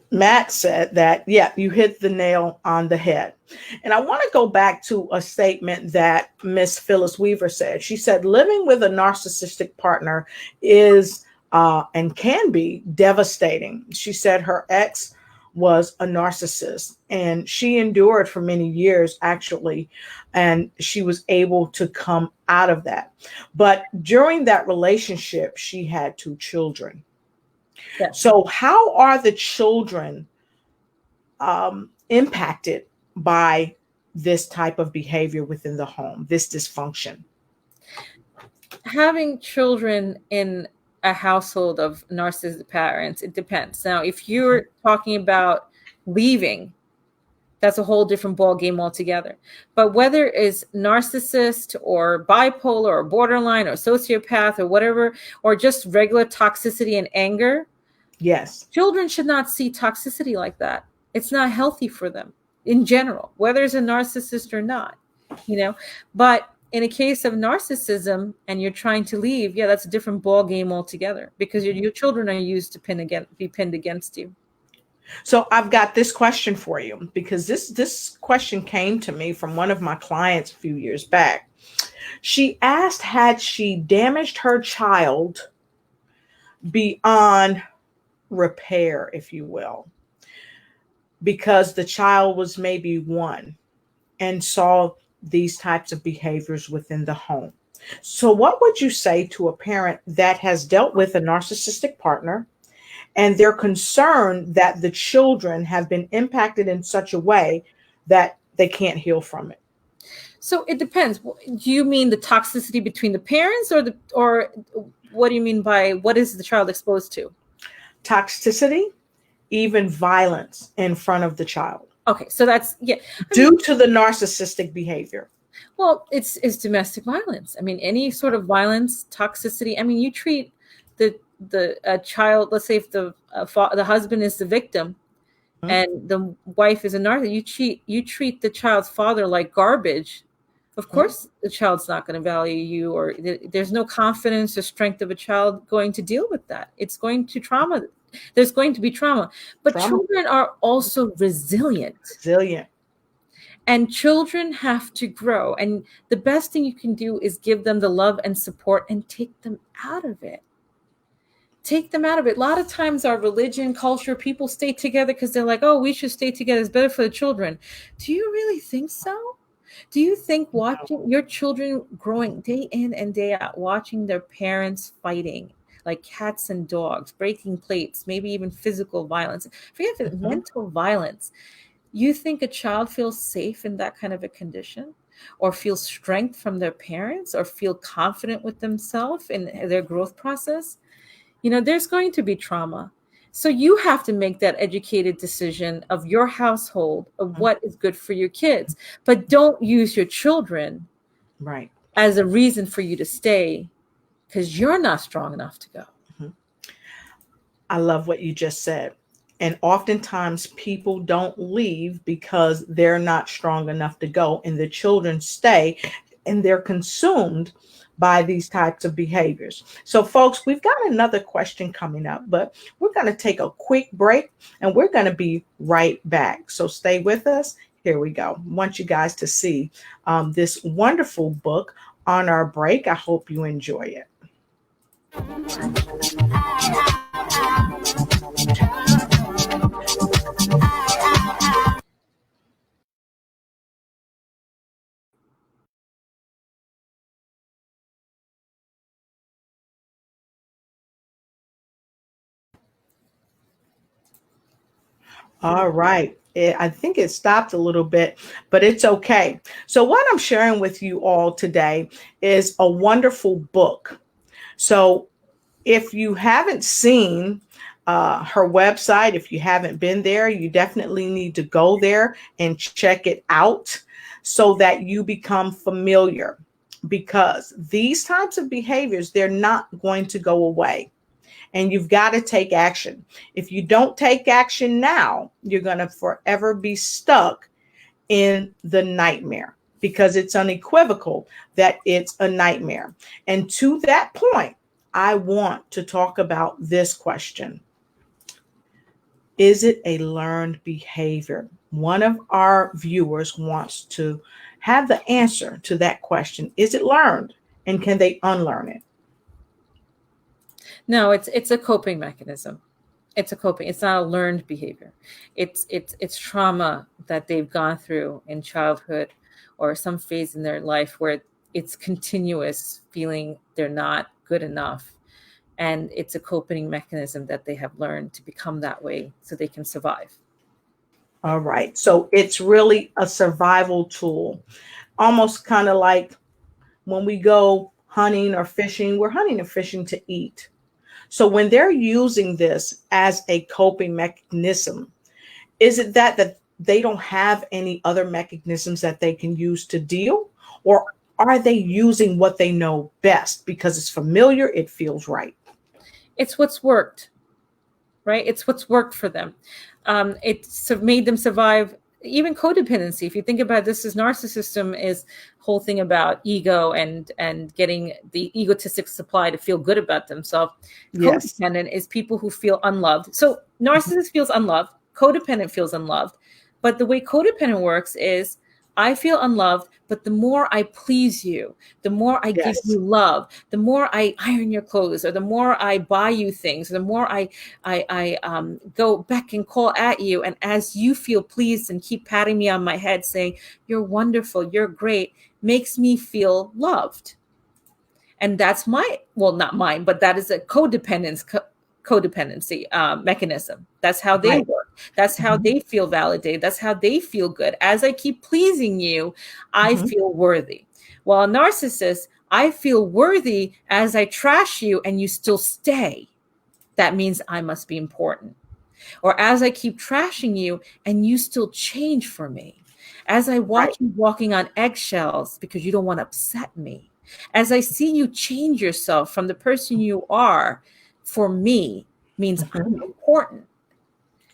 Matt said that, you hit the nail on the head. And I want to go back to a statement that Miss Phyllis Weaver said. She said, living with a narcissistic partner is and can be devastating. She said her ex was a narcissist and she endured for many years, actually, and she was able to come out of that. But during that relationship, she had 2 children. So how are the children impacted by this type of behavior within the home, this dysfunction? Having children in a household of narcissistic parents, it depends. Now, if you're talking about leaving, that's a whole different ball game altogether. But whether it's narcissist or bipolar or borderline or sociopath or whatever, or just regular toxicity and anger, Yes. Children should not see toxicity like that. It's not healthy for them in general, whether it's a narcissist or not, you know. But in a case of narcissism and you're trying to leave, yeah, that's a different ball game altogether, because your children are used to be pinned against you. So I've got this question for you, because this question came to me from one of my clients a few years back. She asked, had she damaged her child beyond repair, if you will, because the child was maybe 1 and saw these types of behaviors within the home. So what would you say to a parent that has dealt with a narcissistic partner and they're concerned that the children have been impacted in such a way that they can't heal from it? So it depends. Do you mean the toxicity between the parents, or what do you mean by what is the child exposed to? Toxicity, even violence in front of the child. Okay, so that's, yeah. Due to the narcissistic behavior. Well, it's domestic violence. I mean, any sort of violence, toxicity. I mean, you treat the child. Let's say if the husband is the victim, and the wife is a narcissist, you treat the child's father like garbage. Of course, the child's not going to value you, or there's no confidence or strength of a child going to deal with that. It's going to trauma. There's going to be trauma. But children are also resilient. And children have to grow. And the best thing you can do is give them the love and support and take them out of it. Take them out of it. A lot of times our religion, culture, people stay together because they're like, oh, we should stay together. It's better for the children. Do you really think so? Do you think watching your children growing day in and day out, watching their parents fighting like cats and dogs, breaking plates, maybe even physical violence, forget if it's mental violence, you think a child feels safe in that kind of a condition, or feels strength from their parents, or feel confident with themselves in their growth process? You know, there's going to be trauma. So you have to make that educated decision of your household, of what is good for your kids. But don't use your children as a reason for you to stay, because you're not strong enough to go. I love what you just said. And oftentimes people don't leave because they're not strong enough to go, and the children stay and they're consumed by these types of behaviors. So folks, we've got another question coming up, but we're going to take a quick break and we're going to be right back. So stay with us. Here we go. I want you guys to see this wonderful book on our break. I hope you enjoy it. All right. I think it stopped a little bit, but it's okay. So what I'm sharing with you all today is a wonderful book. So if you haven't seen her website, if you haven't been there, you definitely need to go there and check it out so that you become familiar, because these types of behaviors, they're not going to go away. And you've got to take action. If you don't take action now, you're going to forever be stuck in the nightmare, because it's unequivocal that it's a nightmare. And to that point, I want to talk about this question. Is it a learned behavior? One of our viewers wants to have the answer to that question. Is it learned, and can they unlearn it? No, it's a coping mechanism. It's a coping. It's not a learned behavior. It's trauma that they've gone through in childhood or some phase in their life where it's continuous feeling they're not good enough. And it's a coping mechanism that they have learned to become that way so they can survive. All right. So it's really a survival tool, almost kind of like when we go hunting or fishing, we're hunting and fishing to eat. So when they're using this as a coping mechanism, is it that they don't have any other mechanisms that they can use to deal? Or are they using what they know best because it's familiar, it feels right? It's what's worked. right? It's what's worked for them. It's made them survive even codependency. If you think about this, as narcissism is whole thing about ego and getting the egotistic supply to feel good about themselves. Yes. Codependent is people who feel unloved. So narcissist feels unloved, codependent feels unloved. But the way codependent works is I feel unloved, but the more I please you, the more I give you love, the more I iron your clothes, or the more I buy you things, the more I go back and call at you. And as you feel pleased and keep patting me on my head saying, you're wonderful, you're great, makes me feel loved. And that's not mine, but that is a codependency mechanism. That's how they work. That's how they feel validated. That's how they feel good. As I keep pleasing you, I feel worthy. While a narcissist, I feel worthy as I trash you and you still stay. That means I must be important. Or as I keep trashing you and you still change for me. As I watch you walking on eggshells because you don't want to upset me. As I see you change yourself from the person you are, for me, means I'm important.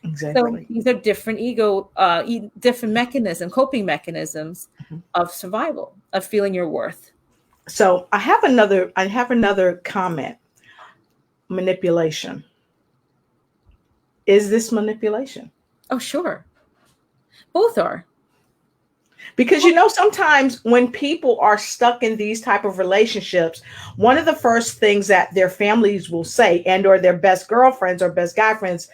Exactly. So these are different different mechanisms, coping mechanisms of survival, of feeling your worth. So I have another comment. Manipulation. Is this manipulation? Oh, sure. Both are. Because sometimes when people are stuck in these type of relationships, one of the first things that their families will say, and or their best girlfriends or best guy friends,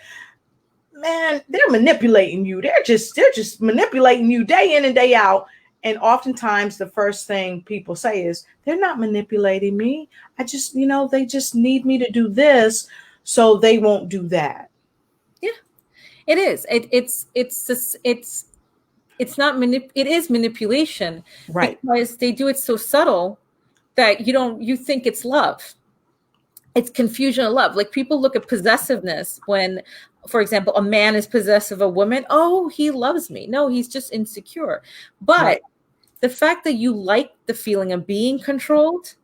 man, they're manipulating you. They're just manipulating you day in and day out. And oftentimes the first thing people say is, they're not manipulating me. I just, they just need me to do this, so they won't do that. Yeah, it is. It's not it is manipulation, right? Because they do it so subtle that you think it's love. It's confusion of love. Like people look at possessiveness when, for example, a man is possessive of a woman. Oh, he loves me. No, he's just insecure. But the fact that you like the feeling of being controlled,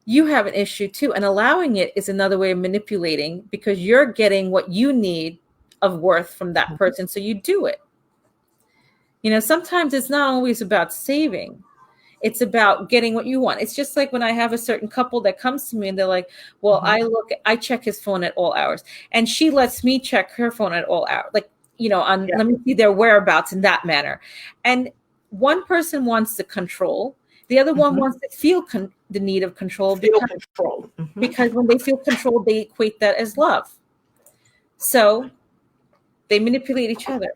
you have an issue too. And allowing it is another way of manipulating, because you're getting what you need of worth from that person. So you do it. Sometimes it's not always about saving. It's about getting what you want. It's just like when I have a certain couple that comes to me and they're like, well, I check his phone at all hours. And she lets me check her phone at all hours. Like, let me see their whereabouts in that manner. And one person wants to control. The other one wants to feel the need of control. Because when they feel controlled, they equate that as love. So they manipulate each other.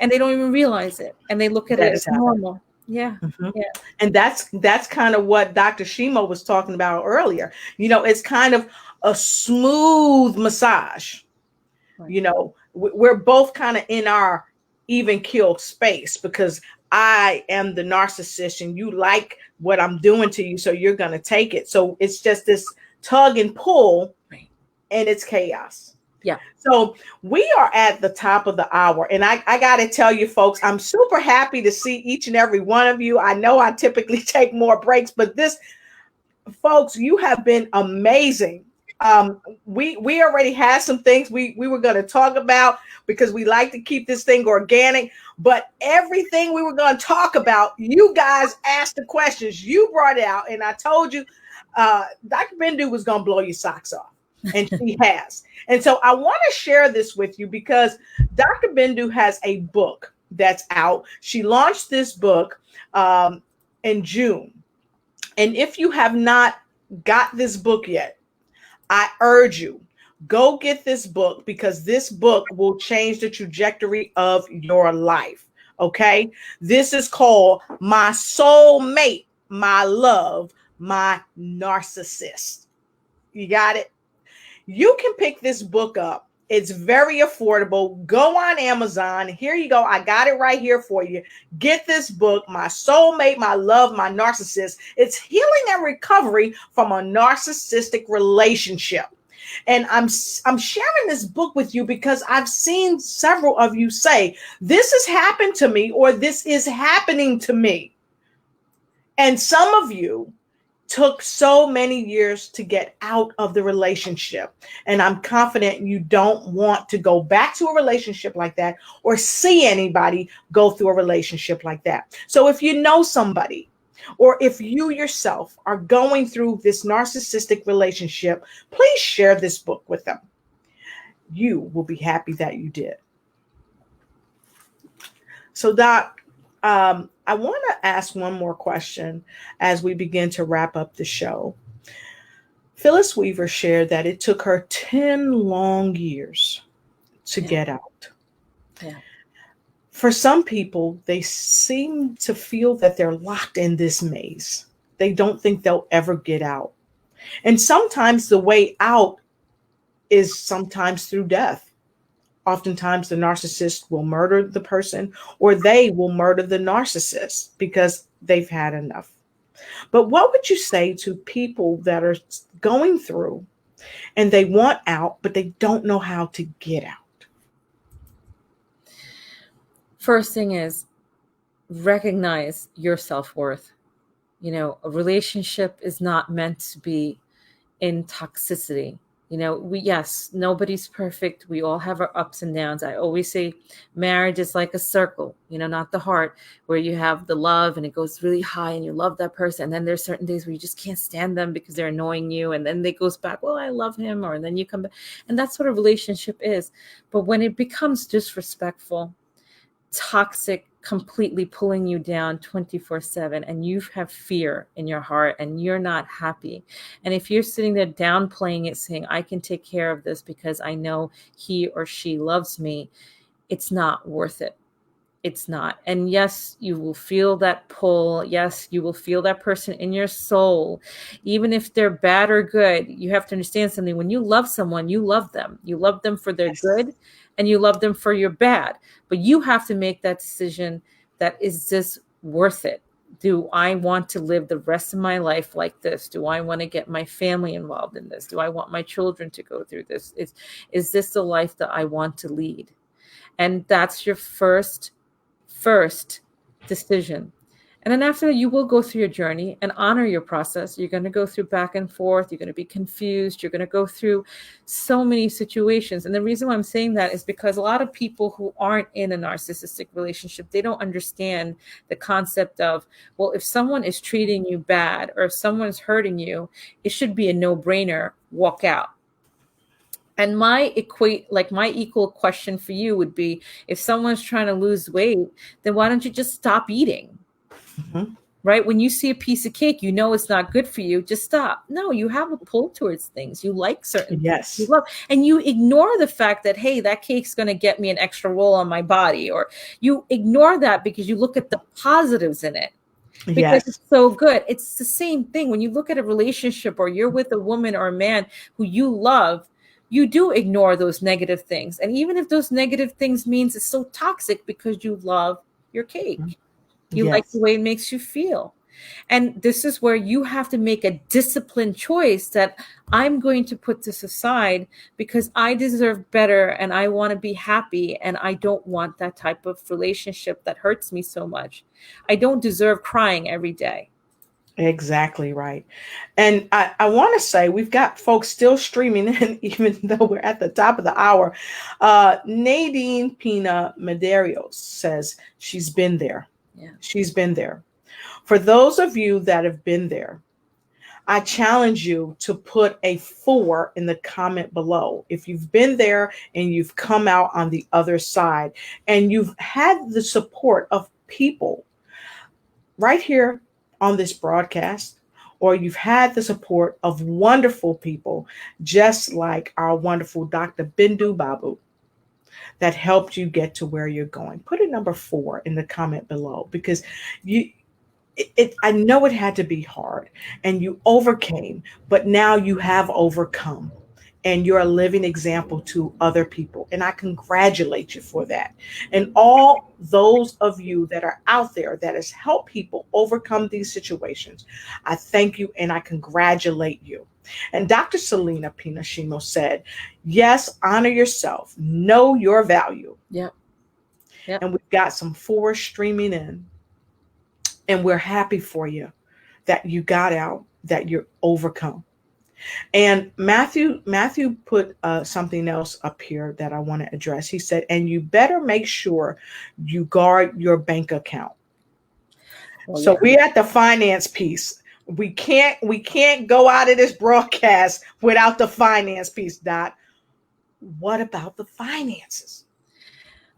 And they don't even realize it. And they look at it as normal. Yeah. Yeah. And that's kind of what Dr. Shimo was talking about earlier. It's kind of a smooth massage. Right. We're both kind of in our even keel space, because I am the narcissist and you like what I'm doing to you, so you're going to take it. So it's just this tug and pull, and it's chaos. Yeah. So we are at the top of the hour, and I got to tell you folks, I'm super happy to see each and every one of you. I know I typically take more breaks, but folks, you have been amazing. We already had some things we were going to talk about, because we like to keep this thing organic, but everything we were going to talk about, you guys asked the questions, you brought it out, and I told you Dr. Bindu was going to blow your socks off. And she has. And so I want to share this with you, because Dr. Bindu has a book that's out. She launched this book in June. And if you have not got this book yet, I urge you, go get this book, because this book will change the trajectory of your life. Okay. This is called My Soulmate, My Love, My Narcissist. You got it? You can pick this book up. It's very affordable. Go on Amazon. Here you go. I got it right here for you. Get this book, My Soulmate, My Love, My Narcissist. It's healing and recovery from a narcissistic relationship. And I'm sharing this book with you because I've seen several of you say, this has happened to me, or this is happening to me. And some of you, took so many years to get out of the relationship. And I'm confident you don't want to go back to a relationship like that or see anybody go through a relationship like that. So if you know somebody, or if you yourself are going through this narcissistic relationship, please share this book with them. You will be happy that you did. So, Doc, I want to ask one more question as we begin to wrap up the show. Phyllis Weaver shared that it took her 10 long years to get out. Yeah. For some people, they seem to feel that they're locked in this maze. They don't think they'll ever get out. And sometimes the way out is sometimes through death. Oftentimes the narcissist will murder the person, or they will murder the narcissist because they've had enough. But what would you say to people that are going through and they want out, but they don't know how to get out? First thing is recognize your self-worth. You know, a relationship is not meant to be in toxicity. You know, yes, nobody's perfect. We all have our ups and downs. I always say marriage is like a circle, you know, not the heart, where you have the love and it goes really high and you love that person. And then there's certain days where you just can't stand them because they're annoying you. And then it goes back, well, I love him. Or then you come back. And that's what a relationship is. But when it becomes disrespectful, toxic, completely pulling you down 24/7, and you have fear in your heart and you're not happy. And if you're sitting there downplaying it, saying, I can take care of this because I know he or she loves me, it's not worth it. It's not. And yes, you will feel that pull. Yes, you will feel that person in your soul. Even if they're bad or good, you have to understand something. When you love someone, you love them. You love them for their good and you love them for your bad. But you have to make that decision that, is this worth it? Do I want to live the rest of my life like this? Do I want to get my family involved in this? Do I want my children to go through this? Is this the life that I want to lead? And that's your first decision. And then after that, you will go through your journey and honor your process. You're going to go through back and forth. You're going to be confused. You're going to go through so many situations. And the reason why I'm saying that is because a lot of people who aren't in a narcissistic relationship, they don't understand the concept of, well, if someone is treating you bad or if someone's hurting you, it should be a no-brainer, walk out. And my equal question for you would be, if someone's trying to lose weight, then why don't you just stop eating? Mm-hmm. Right? When you see a piece of cake, you know it's not good for you, just stop. No, you have a pull towards things. You like certain things you love. And you ignore the fact that, hey, that cake's going to get me an extra roll on my body. Or you ignore that because you look at the positives in it. Because it's so good. It's the same thing. When you look at a relationship or you're with a woman or a man who you love, you do ignore those negative things. And even if those negative things means it's so toxic because you love your cake. You like the way it makes you feel. And this is where you have to make a disciplined choice that I'm going to put this aside because I deserve better and I want to be happy and I don't want that type of relationship that hurts me so much. I don't deserve crying every day. Exactly right. And I want to say we've got folks still streaming in, even though we're at the top of the hour. Nadine Pina Medeiros says she's been there. Yeah. She's been there. For those of you that have been there, I challenge you to put a 4 in the comment below. If you've been there and you've come out on the other side and you've had the support of people right here on this broadcast, or you've had the support of wonderful people, just like our wonderful Dr. Bindu Babu, that helped you get to where you're going. Put a number 4 in the comment below, because I know it had to be hard and you overcame, but now you have overcome and you're a living example to other people. And I congratulate you for that. And all those of you that are out there that has helped people overcome these situations, I thank you and I congratulate you. And Dr. Selena Pinashimo said, yes, honor yourself, know your value. Yep. And we've got some 4 streaming in. And we're happy for you that you got out, that you're overcome. And Matthew put something else up here that I want to address. He said, and you better make sure you guard your bank account. So we're at the finance piece. We can't go out of this broadcast without the finance piece, Dot. What about the finances?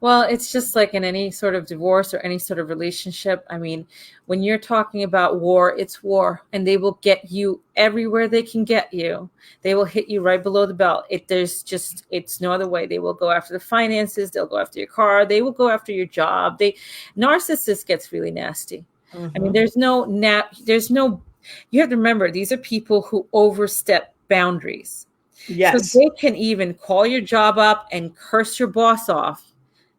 Well, it's just like in any sort of divorce or any sort of relationship. I mean, when you're talking about war, it's war, and they will get you everywhere they can get you. They will hit you right below the belt. It's no other way. They will go after the finances. They'll go after your car. They will go after your job. Narcissist gets really nasty. I mean, you have to remember, these are people who overstep boundaries. Yes. So they can even call your job up and curse your boss off.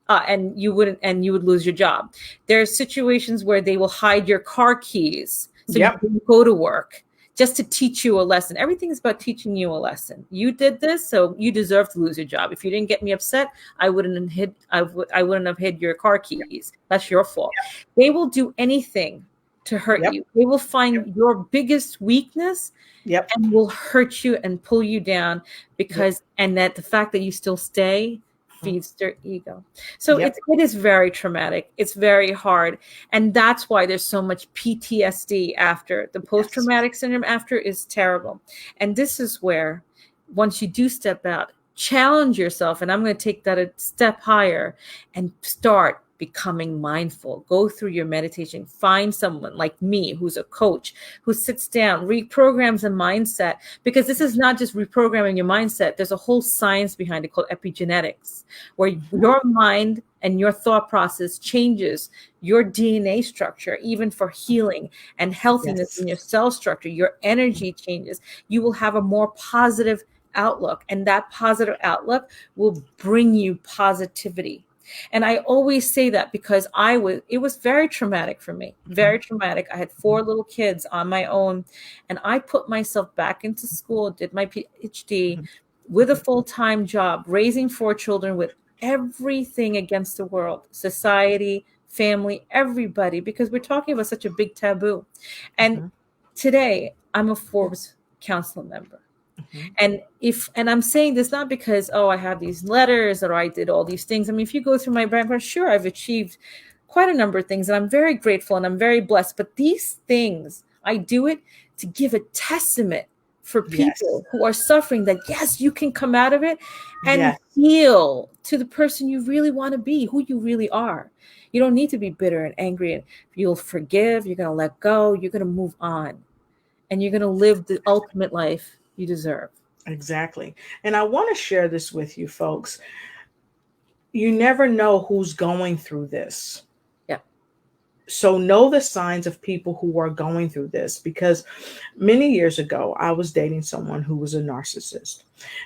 And you would lose your job. There are situations where they will hide your car keys so you can go to work just to teach you a lesson. Everything is about teaching you a lesson. You did this, so you deserve to lose your job. If you didn't get me upset, I wouldn't have hid your car keys. That's your fault. They will do anything to hurt you. They will find your biggest weakness and will hurt you and pull you down and that the fact that you still stay feeds their ego. So it is very traumatic. It's very hard. And that's why there's so much PTSD after. The post-traumatic syndrome after is terrible. And this is where, once you do step out, challenge yourself. And I'm going to take that a step higher and start becoming mindful. Go through your meditation. Find someone like me who's a coach who sits down, reprograms a mindset, because this is not just reprogramming your mindset. There's a whole science behind it called epigenetics, where your mind and your thought process changes your DNA structure, even for healing and healthiness in your cell structure. Your energy changes. You will have a more positive outlook, and that positive outlook will bring you positivity. And I always say that because it was very traumatic for me, very traumatic. I had 4 little kids on my own, and I put myself back into school, did my PhD with a full-time job, raising 4 children with everything against the world, society, family, everybody, because we're talking about such a big taboo. And today I'm a Forbes Council member. And I'm saying this not because, I have these letters or I did all these things. I mean, if you go through my background, sure, I've achieved quite a number of things, and I'm very grateful and I'm very blessed. But these things, I do it to give a testament for people who are suffering that, yes, you can come out of it and heal to the person you really want to be, who you really are. You don't need to be bitter and angry, and you'll forgive, you're going to let go, you're going to move on, and you're going to live the ultimate life you deserve. Exactly. And I want to share this with you folks. You never know who's going through this. Yeah. So know the signs of people who are going through this, because many years ago, I was dating someone who was a narcissist,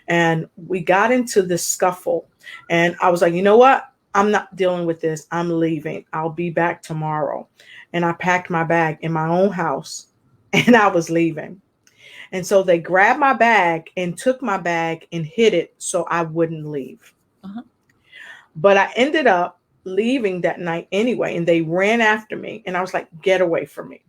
and we got into this scuffle, and I was like, you know what? I'm not dealing with this. I'm leaving. I'll be back tomorrow. And I packed my bag in my own house and I was leaving. And so they grabbed my bag and took my bag and hid it so I wouldn't leave. But I ended up leaving that night anyway, and they ran after me, and I was like, get away from me.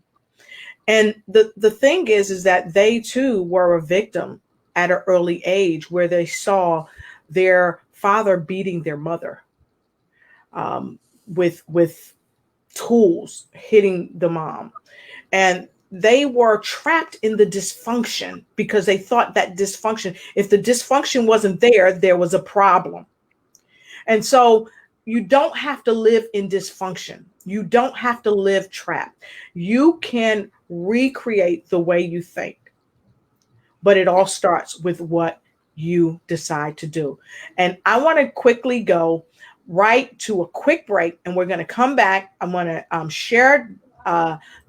And the thing is that they too were a victim at an early age, where they saw their father beating their mother with tools, hitting the mom. And they were trapped in the dysfunction because they thought that dysfunction, if the dysfunction wasn't there, there was a problem. And so you don't have to live in dysfunction. You don't have to live trapped. You can recreate the way you think, but it all starts with what you decide to do. And I want to quickly go right to a quick break, and we're going to come back. I'm going to share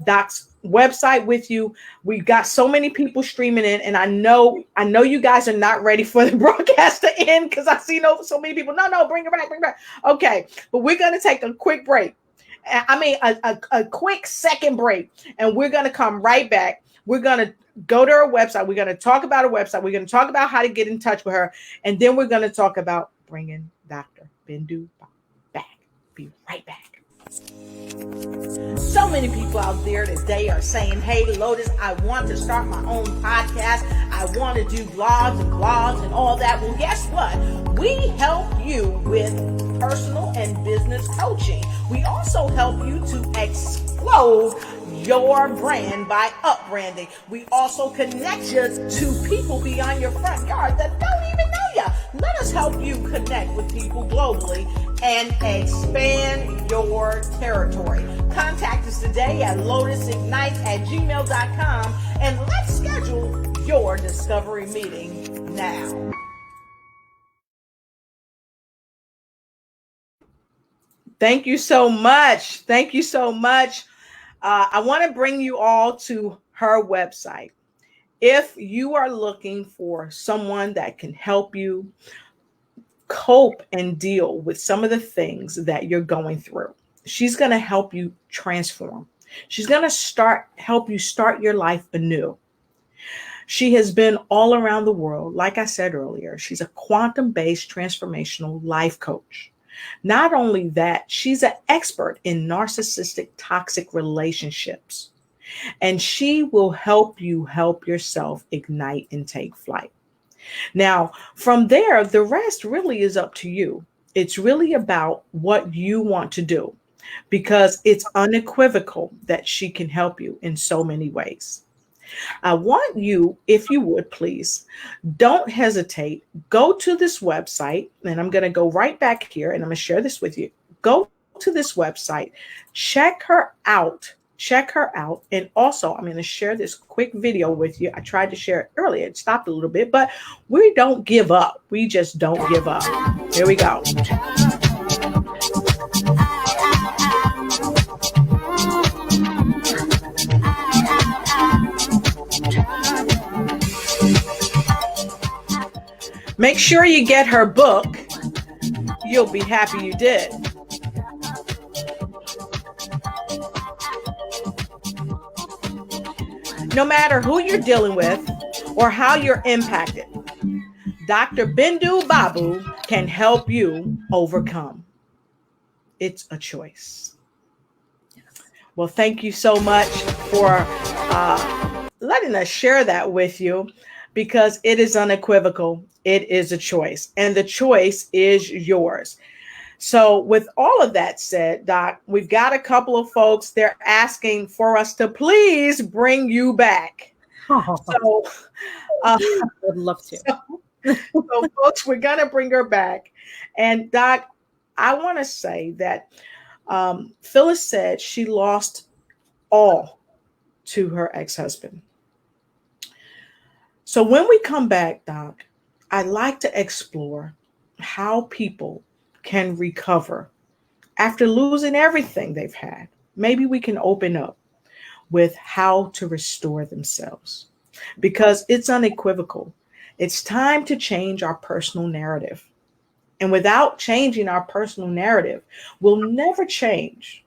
Doc's website with you. We've got so many people streaming in, and I know you guys are not ready for the broadcast to end, because I see so many people. No, bring it back. Okay, but we're going to take a quick break. I mean, a quick second break, and we're going to come right back. We're going to go to her website. We're going to talk about her website. We're going to talk about how to get in touch with her, and then we're going to talk about bringing Dr. Bindu back. Be right back. So many people out there today are saying, hey, Lotus, I want to start my own podcast. I want to do vlogs and all that. Well, guess what? We help you with personal and business coaching. We also help you to explode your brand by upbranding. We also connect you to people beyond your front yard that don't even know you. Let us help you connect with people globally and expand your territory. Contact us today at lotusignites@gmail.com and let's schedule your discovery meeting now. Thank you so much. Thank you so much. I want to bring you all to her website. If you are looking for someone that can help you cope and deal with some of the things that you're going through, she's going to help you transform. She's going to help you start your life anew. She has been all around the world. Like I said earlier, she's a quantum-based transformational life coach. Not only that, she's an expert in narcissistic toxic relationships, and she will help you help yourself ignite and take flight. Now, from there, the rest really is up to you. It's really about what you want to do, because it's unequivocal that she can help you in so many ways. I want you, if you would please, don't hesitate. Go to this website, and I'm going to go right back here, and I'm going to share this with you. Go to this website, check her out. And also, I'm going to share this quick video with you. I tried to share it earlier. It stopped a little bit, but we don't give up. We just don't give up. Here we go. Make sure you get her book. You'll be happy you did. No matter who you're dealing with or how you're impacted, Dr. Bindu Babu can help you overcome. It's a choice. Well, thank you so much for letting us share that with you, because it is unequivocal. It is a choice, and the choice is yours. So with all of that said, Doc, we've got a couple of folks, they're asking for us to please bring you back. So I would love to. So folks, we're going to bring her back. And Doc, I want to say that Phyllis said she lost all to her ex-husband. So when we come back, Doc, I'd like to explore how people can recover after losing everything they've had. Maybe we can open up with how to restore themselves, because it's unequivocal. It's time to change our personal narrative. And without changing our personal narrative, we'll never change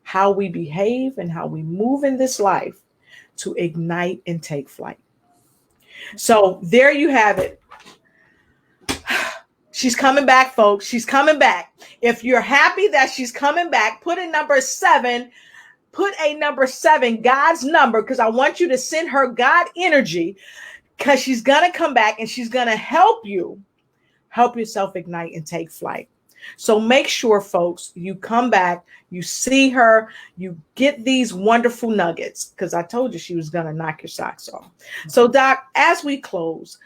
how we behave and how we move in this life to ignite and take flight. So there you have it. She's coming back, folks. She's coming back. If you're happy that she's coming back, put a number 7. Put a number 7, God's number, because I want you to send her God energy, because she's going to come back and she's going to help you help yourself ignite and take flight. So make sure, folks, you come back, you see her, you get these wonderful nuggets, because I told you she was going to knock your socks off. So, Doc, as we close,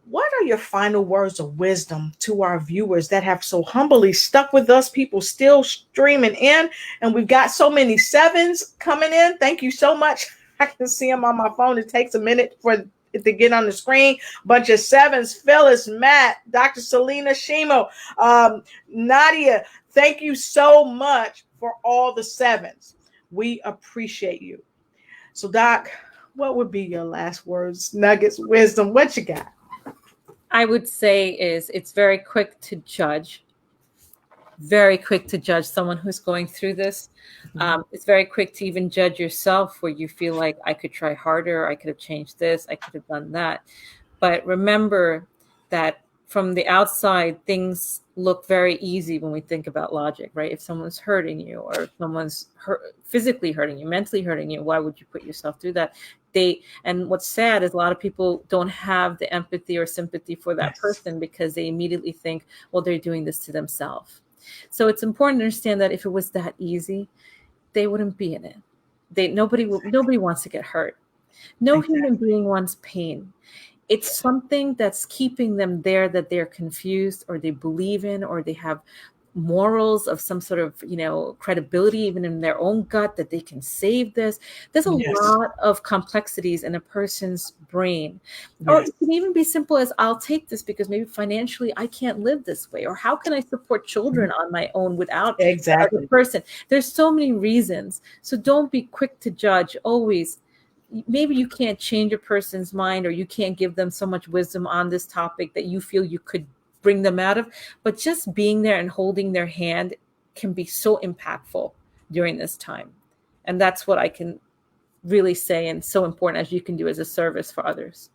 what are your final words of wisdom to our viewers that have so humbly stuck with us, people still streaming in, and we've got so many 7s coming in? Thank you so much. I can see them on my phone. It takes a minute for it to get on the screen. Bunch of 7s. Phyllis, Matt, Dr. Selena Shimo, Nadia, thank you so much for all the 7s. We appreciate you. So, Doc, what would be your last words, nuggets, wisdom? What you got? I would say is it's very quick to judge. Very quick to judge someone who's going through this. It's very quick to even judge yourself, where you feel like I could try harder, I could have changed this, I could have done that. But remember that from the outside, things look very easy when we think about logic, right? If someone's hurting you, or if someone's physically hurting you, mentally hurting you, why would you put yourself through that? And what's sad is a lot of people don't have the empathy or sympathy for that person, because they immediately think, well, they're doing this to themselves. So it's important to understand that if it was that easy, they wouldn't be in it. Nobody wants to get hurt. No human being wants pain. It's something that's keeping them there, that they're confused, or they believe in, or they have morals of some sort of, credibility, even in their own gut, that they can save this. There's a lot of complexities in a person's brain. Or it can even be simple as, I'll take this because maybe financially I can't live this way, or how can I support children on my own without a person? There's so many reasons. So don't be quick to judge. Always, maybe you can't change a person's mind, or you can't give them so much wisdom on this topic that you feel you could bring them out of, but just being there and holding their hand can be so impactful during this time. And that's what I can really say, and so important, as you can do as a service for others.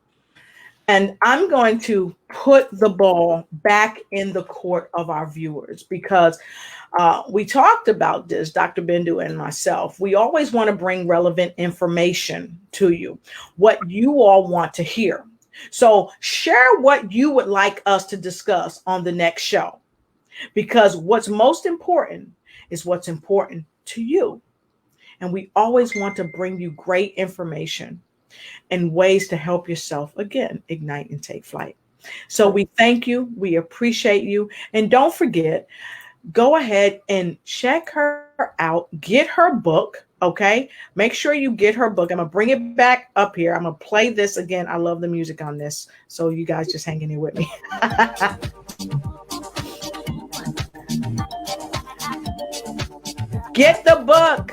And I'm going to put the ball back in the court of our viewers, because we talked about this, Dr. Bindu and myself. We always want to bring relevant information to you, what you all want to hear. So share what you would like us to discuss on the next show, because what's most important is what's important to you. And we always want to bring you great information and ways to help yourself, again, ignite and take flight. So we thank you. We appreciate you. And don't forget, go ahead and check her out. Get her book. Okay. Make sure you get her book. I'm going to bring it back up here. I'm going to play this again. I love the music on this. So you guys just hang in here with me. Get the book.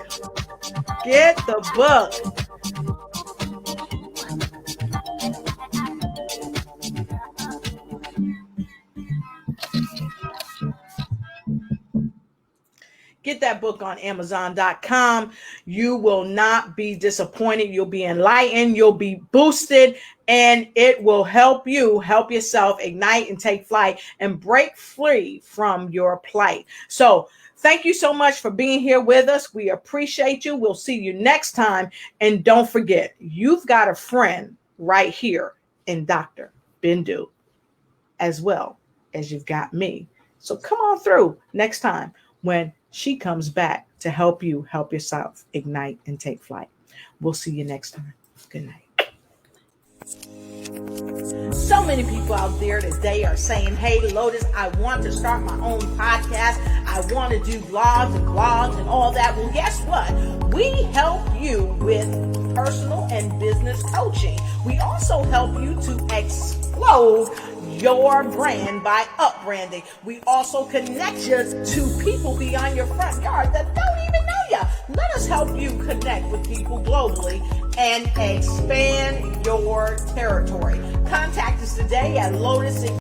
Get the book. Get that book on Amazon.com. You will not be disappointed. You'll be enlightened. You'll be boosted, and it will help you help yourself ignite and take flight and break free from your plight. So thank you so much for being here with us. We appreciate you. We'll see you next time. And don't forget, you've got a friend right here in Dr. Bindu, as well as you've got me. So come on through next time when she comes back to help you help yourself ignite and take flight. We'll see you next time. Good night. So many people out there today are saying, hey, Lotus, I want to start my own podcast. I want to do blogs and all that. Well, guess what? We help you with personal and business coaching. We also help you to explode your brand by upbranding. We also connect you to people beyond your front yard that don't even know you. Let us help you connect with people globally and expand your territory. Contact us today at Lotus.